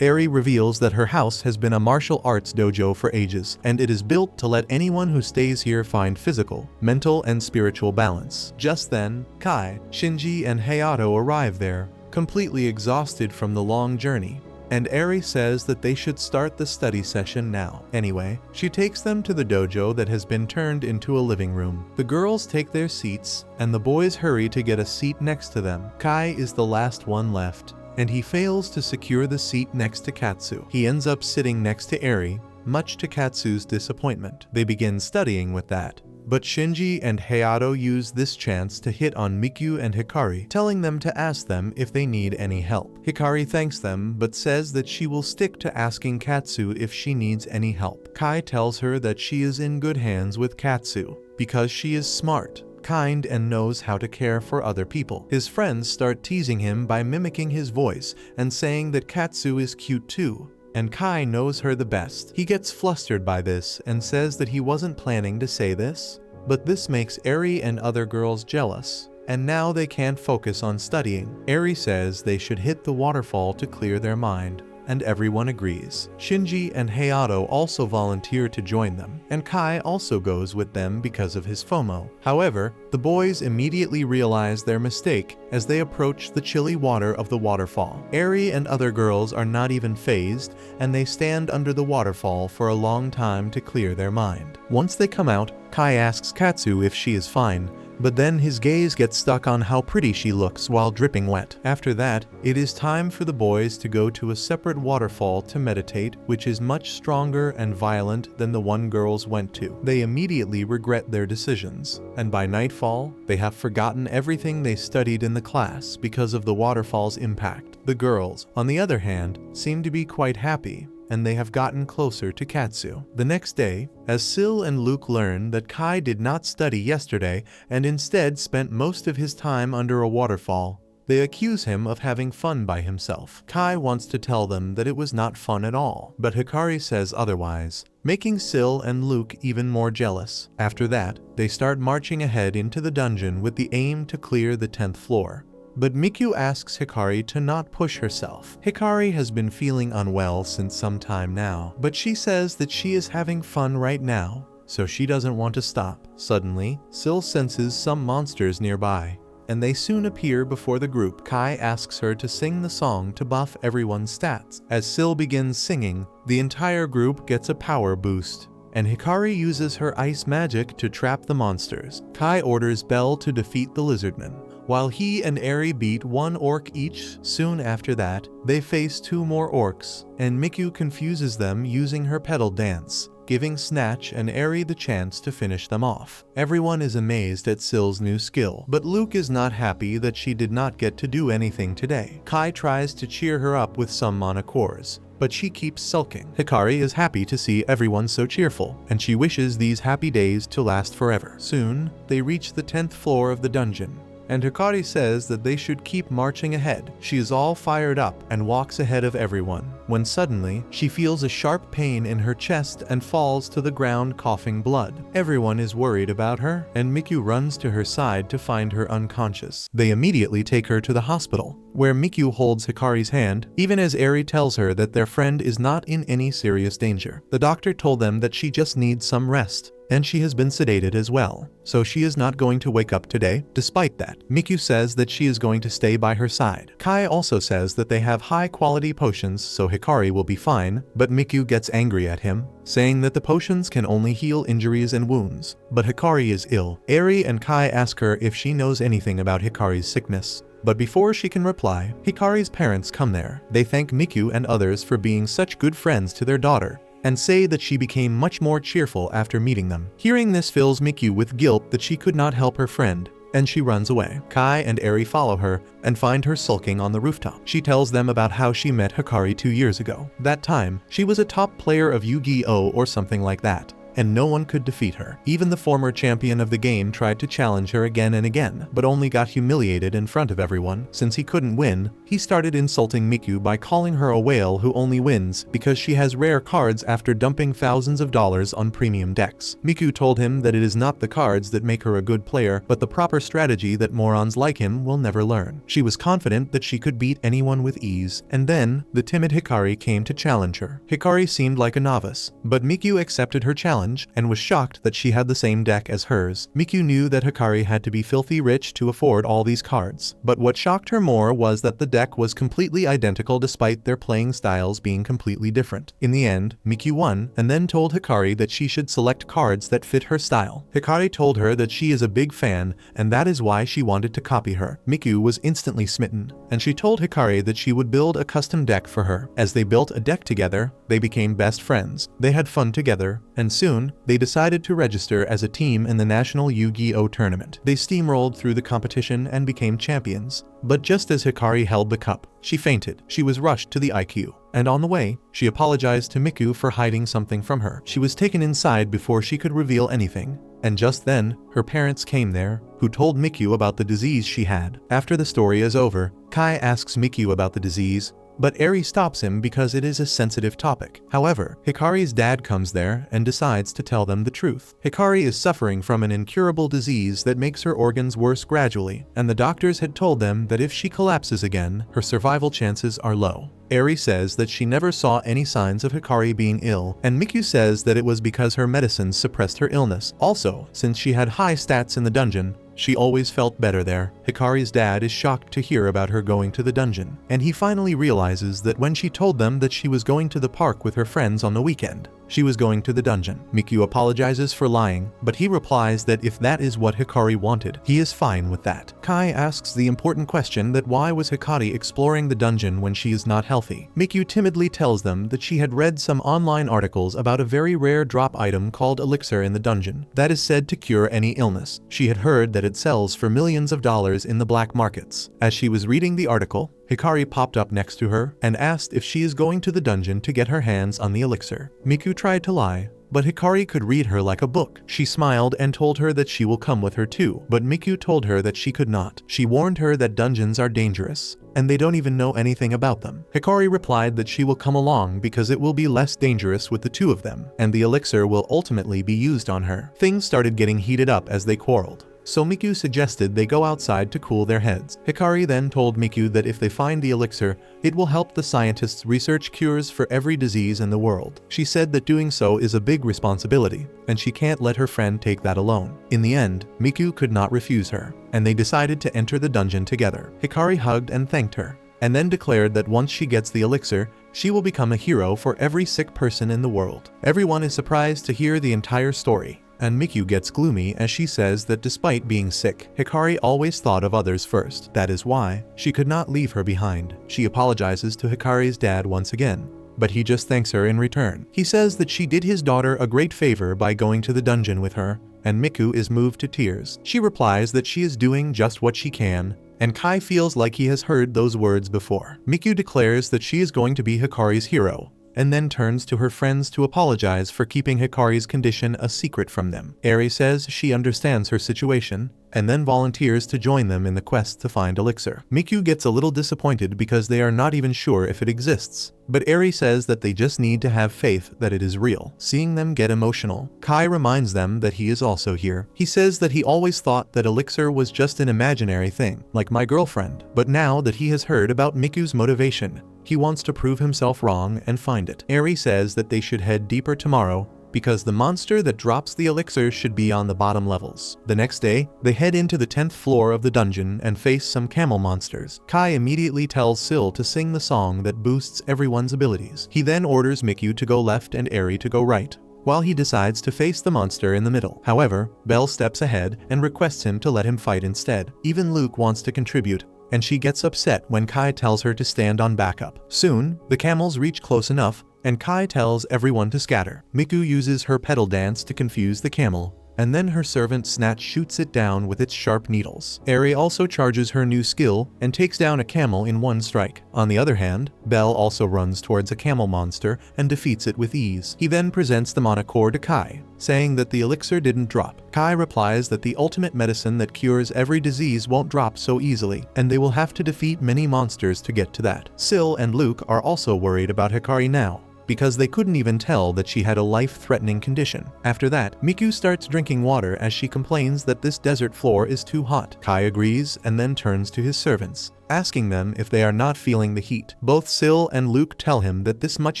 Eri reveals that her house has been a martial arts dojo for ages, and it is built to let anyone who stays here find physical, mental, and spiritual balance. Just then, Kai, Shinji, and Hayato arrive there, completely exhausted from the long journey, and Eri says that they should start the study session now. Anyway, she takes them to the dojo that has been turned into a living room. The girls take their seats, and the boys hurry to get a seat next to them. Kai is the last one left, and he fails to secure the seat next to Katsu. He ends up sitting next to Eri, much to Katsu's disappointment. They begin studying with that, but Shinji and Hayato use this chance to hit on Miku and Hikari, telling them to ask them if they need any help. Hikari thanks them but says that she will stick to asking Katsu if she needs any help. Kai tells her that she is in good hands with Katsu because she is smart, kind and knows how to care for other people. His friends start teasing him by mimicking his voice and saying that Katsu is cute too, and Kai knows her the best. He gets flustered by this and says that he wasn't planning to say this, but this makes Eri and other girls jealous, and now they can't focus on studying. Eri says they should hit the waterfall to clear their mind, and everyone agrees. Shinji and Hayato also volunteer to join them, and Kai also goes with them because of his FOMO. However, the boys immediately realize their mistake as they approach the chilly water of the waterfall. Eri and other girls are not even fazed, and they stand under the waterfall for a long time to clear their mind. Once they come out, Kai asks Katsu if she is fine, but then his gaze gets stuck on how pretty she looks while dripping wet. After that, it is time for the boys to go to a separate waterfall to meditate, which is much stronger and violent than the one girls went to. They immediately regret their decisions, and by nightfall, they have forgotten everything they studied in the class because of the waterfall's impact. The girls, on the other hand, seem to be quite happy, and they have gotten closer to Katsu. The next day, as Sil and Luke learn that Kai did not study yesterday and instead spent most of his time under a waterfall, they accuse him of having fun by himself. Kai wants to tell them that it was not fun at all, but Hikari says otherwise, making Sil and Luke even more jealous. After that, they start marching ahead into the dungeon with the aim to clear the 10th floor. But Mikyu asks Hikari to not push herself. Hikari has been feeling unwell since some time now, but she says that she is having fun right now, so she doesn't want to stop. Suddenly, Sil senses some monsters nearby, and they soon appear before the group. Kai asks her to sing the song to buff everyone's stats. As Sil begins singing, the entire group gets a power boost, and Hikari uses her ice magic to trap the monsters. Kai orders Bell to defeat the lizardmen, while he and Eri beat one orc each. Soon after that, they face two more orcs, and Mikyu confuses them using her pedal dance, giving Snatch and Eri the chance to finish them off. Everyone is amazed at Sil's new skill, but Luke is not happy that she did not get to do anything today. Kai tries to cheer her up with some monochores, but she keeps sulking. Hikari is happy to see everyone so cheerful, and she wishes these happy days to last forever. Soon, they reach the 10th floor of the dungeon, and Hikari says that they should keep marching ahead. She is all fired up and walks ahead of everyone, when suddenly, she feels a sharp pain in her chest and falls to the ground coughing blood. Everyone is worried about her, and Mikyu runs to her side to find her unconscious. They immediately take her to the hospital, where Mikyu holds Hikari's hand, even as Eri tells her that their friend is not in any serious danger. The doctor told them that she just needs some rest, and she has been sedated as well, so she is not going to wake up today. Despite that, Mikyu says that she is going to stay by her side. Kai also says that they have high-quality potions, so Hikari will be fine, but Mikyu gets angry at him, saying that the potions can only heal injuries and wounds. But Hikari is ill. Eri and Kai ask her if she knows anything about Hikari's sickness, but before she can reply, Hikari's parents come there. They thank Mikyu and others for being such good friends to their daughter, and say that she became much more cheerful after meeting them. Hearing this fills Mikyu with guilt that she could not help her friend, and she runs away. Kai and Eri follow her and find her sulking on the rooftop. She tells them about how she met Hikari 2 years ago. That time, she was a top player of Yu-Gi-Oh! Or something like that, and no one could defeat her. Even the former champion of the game tried to challenge her again and again, but only got humiliated in front of everyone. Since he couldn't win, he started insulting Mikyu by calling her a whale who only wins because she has rare cards after dumping thousands of dollars on premium decks. Mikyu told him that it is not the cards that make her a good player, but the proper strategy that morons like him will never learn. She was confident that she could beat anyone with ease, and then, the timid Hikari came to challenge her. Hikari seemed like a novice, but Mikyu accepted her challenge and was shocked that she had the same deck as hers. Mikyu knew that Hikari had to be filthy rich to afford all these cards, but what shocked her more was that the deck was completely identical despite their playing styles being completely different. In the end, Mikyu won, and then told Hikari that she should select cards that fit her style. Hikari told her that she is a big fan, and that is why she wanted to copy her. Mikyu was instantly smitten, and she told Hikari that she would build a custom deck for her. As they built a deck together, they became best friends. They had fun together, and soon, they decided to register as a team in the National Yu-Gi-Oh! Tournament. They steamrolled through the competition and became champions. But just as Hikari held the cup, she fainted. She was rushed to the IQ, and on the way, she apologized to Mikyu for hiding something from her. She was taken inside before she could reveal anything, and just then, her parents came there, who who told Mikyu about the disease she had. After the story is over, Kai asks Mikyu about the disease, but Eri stops him because it is a sensitive topic. However, Hikari's dad comes there and decides to tell them the truth. Hikari is suffering from an incurable disease that makes her organs worse gradually, and the doctors had told them that if she collapses again, her survival chances are low. Eri says that she never saw any signs of Hikari being ill, and Mikyu says that it was because her medicines suppressed her illness. Also, since she had high stats in the dungeon, she always felt better there. Hikari's dad is shocked to hear about her going to the dungeon, and he finally realizes that when she told them that she was going to the park with her friends on the weekend, she was going to the dungeon. Mikyu apologizes for lying, but he replies that if that is what Hikari wanted, he is fine with that. Kai asks the important question that why was Hikari exploring the dungeon when she is not healthy. Mikyu timidly tells them that she had read some online articles about a very rare drop item called elixir in the dungeon that is said to cure any illness. She had heard that it sells for millions of dollars in the black markets. As she was reading the article, Hikari popped up next to her and asked if she is going to the dungeon to get her hands on the elixir. Mikyu tried to lie, but Hikari could read her like a book. She smiled and told her that she will come with her too, but Mikyu told her that she could not. She warned her that dungeons are dangerous, and they don't even know anything about them. Hikari replied that she will come along because it will be less dangerous with the two of them, and the elixir will ultimately be used on her. Things started getting heated up as they quarreled, so Mikyu suggested they go outside to cool their heads. Hikari then told Mikyu that if they find the elixir, it will help the scientists research cures for every disease in the world. She said that doing so is a big responsibility, and she can't let her friend take that alone. In the end, Mikyu could not refuse her, and they decided to enter the dungeon together. Hikari hugged and thanked her, and then declared that once she gets the elixir, she will become a hero for every sick person in the world. Everyone is surprised to hear the entire story, and Mikyu gets gloomy as she says that despite being sick, Hikari always thought of others first. That is why she could not leave her behind. She apologizes to Hikari's dad once again, but he just thanks her in return. He says that she did his daughter a great favor by going to the dungeon with her, and Mikyu is moved to tears. She replies that she is doing just what she can, and Kai feels like he has heard those words before. Mikyu declares that she is going to be Hikari's hero, and then turns to her friends to apologize for keeping Hikari's condition a secret from them. Eri says she understands her situation, and then volunteers to join them in the quest to find elixir. Mikyu gets a little disappointed because they are not even sure if it exists, but Eri says that they just need to have faith that it is real. Seeing them get emotional, Kai reminds them that he is also here. He says that he always thought that elixir was just an imaginary thing, like my girlfriend, but now that he has heard about Mikyu's motivation, he wants to prove himself wrong and find it. Eri says that they should head deeper tomorrow because the monster that drops the elixir should be on the bottom levels. The next day, they head into the 10th floor of the dungeon and face some camel monsters. Kai immediately tells Sil to sing the song that boosts everyone's abilities. He then orders Mikyu to go left and Eri to go right, while he decides to face the monster in the middle. However, Belle steps ahead and requests him to let him fight instead. Even Luke wants to contribute, and she gets upset when Kai tells her to stand on backup. Soon, the camels reach close enough, and Kai tells everyone to scatter. Mikyu uses her pedal dance to confuse the camel, and then her servant Snatch shoots it down with its sharp needles. Eri also charges her new skill and takes down a camel in one strike. On the other hand, Belle also runs towards a camel monster and defeats it with ease. He then presents the Monocore to Kai, saying that the elixir didn't drop. Kai replies that the ultimate medicine that cures every disease won't drop so easily, and they will have to defeat many monsters to get to that. Sil and Luke are also worried about Hikari now, because they couldn't even tell that she had a life-threatening condition. After that, Mikyu starts drinking water as she complains that this desert floor is too hot. Kai agrees and then turns to his servants, asking them if they are not feeling the heat. Both Sil and Luke tell him that this much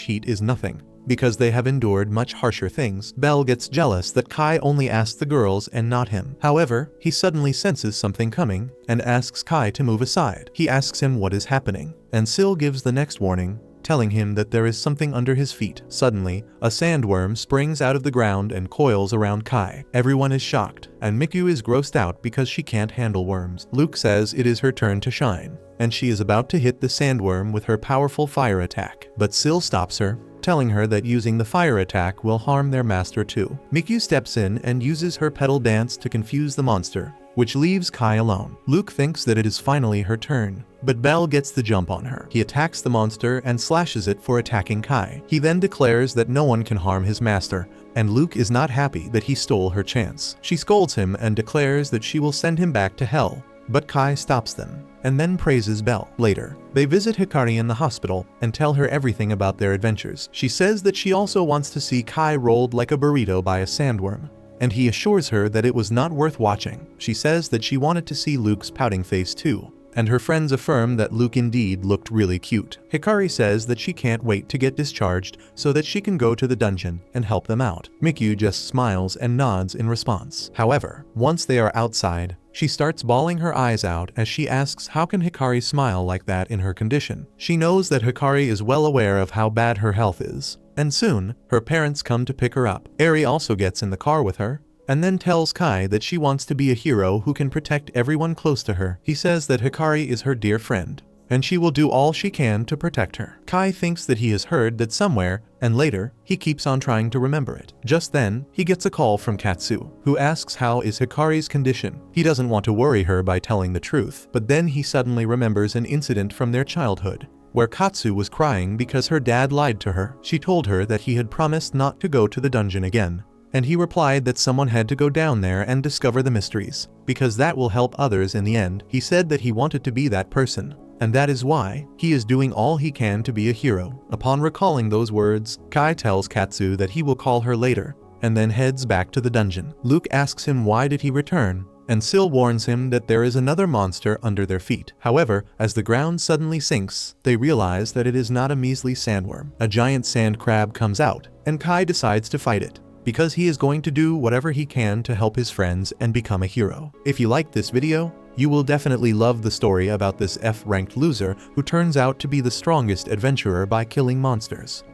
heat is nothing, because they have endured much harsher things. Belle gets jealous that Kai only asked the girls and not him. However, he suddenly senses something coming and asks Kai to move aside. He asks him what is happening, and Sil gives the next warning, telling him that there is something under his feet. Suddenly, a sandworm springs out of the ground and coils around Kai. Everyone is shocked, and Mikyu is grossed out because she can't handle worms. Luke says it is her turn to shine, and she is about to hit the sandworm with her powerful fire attack. But Sil stops her, telling her that using the fire attack will harm their master too. Mikyu steps in and uses her pedal dance to confuse the monster, which leaves Kai alone. Luke thinks that it is finally her turn, but Belle gets the jump on her. He attacks the monster and slashes it for attacking Kai. He then declares that no one can harm his master, and Luke is not happy that he stole her chance. She scolds him and declares that she will send him back to hell, but Kai stops them and then praises Belle. Later, they visit Hikari in the hospital and tell her everything about their adventures. She says that she also wants to see Kai rolled like a burrito by a sandworm, and he assures her that it was not worth watching. She says that she wanted to see Luke's pouting face too, and her friends affirm that Luke indeed looked really cute. Hikari says that she can't wait to get discharged so that she can go to the dungeon and help them out. Mikyu just smiles and nods in response. However, once they are outside, she starts bawling her eyes out as she asks how can Hikari smile like that in her condition. She knows that Hikari is well aware of how bad her health is, and soon, her parents come to pick her up. Eri also gets in the car with her, and then tells Kai that she wants to be a hero who can protect everyone close to her. He says that Hikari is her dear friend, and she will do all she can to protect her. Kai thinks that he has heard that somewhere, and later, he keeps on trying to remember it. Just then, he gets a call from Katsu, who asks how is Hikari's condition. He doesn't want to worry her by telling the truth, but then he suddenly remembers an incident from their childhood, where Katsu was crying because her dad lied to her. She told her that he had promised not to go to the dungeon again, and he replied that someone had to go down there and discover the mysteries, because that will help others in the end. He said that he wanted to be that person, and that is why he is doing all he can to be a hero. Upon recalling those words, Kai tells Katsu that he will call her later, and then heads back to the dungeon. Luke asks him why did he return, and Syl warns him that there is another monster under their feet. However, as the ground suddenly sinks, they realize that it is not a measly sandworm. A giant sand crab comes out, and Kai decides to fight it, because he is going to do whatever he can to help his friends and become a hero. If you liked this video, you will definitely love the story about this F-ranked loser who turns out to be the strongest adventurer by killing monsters.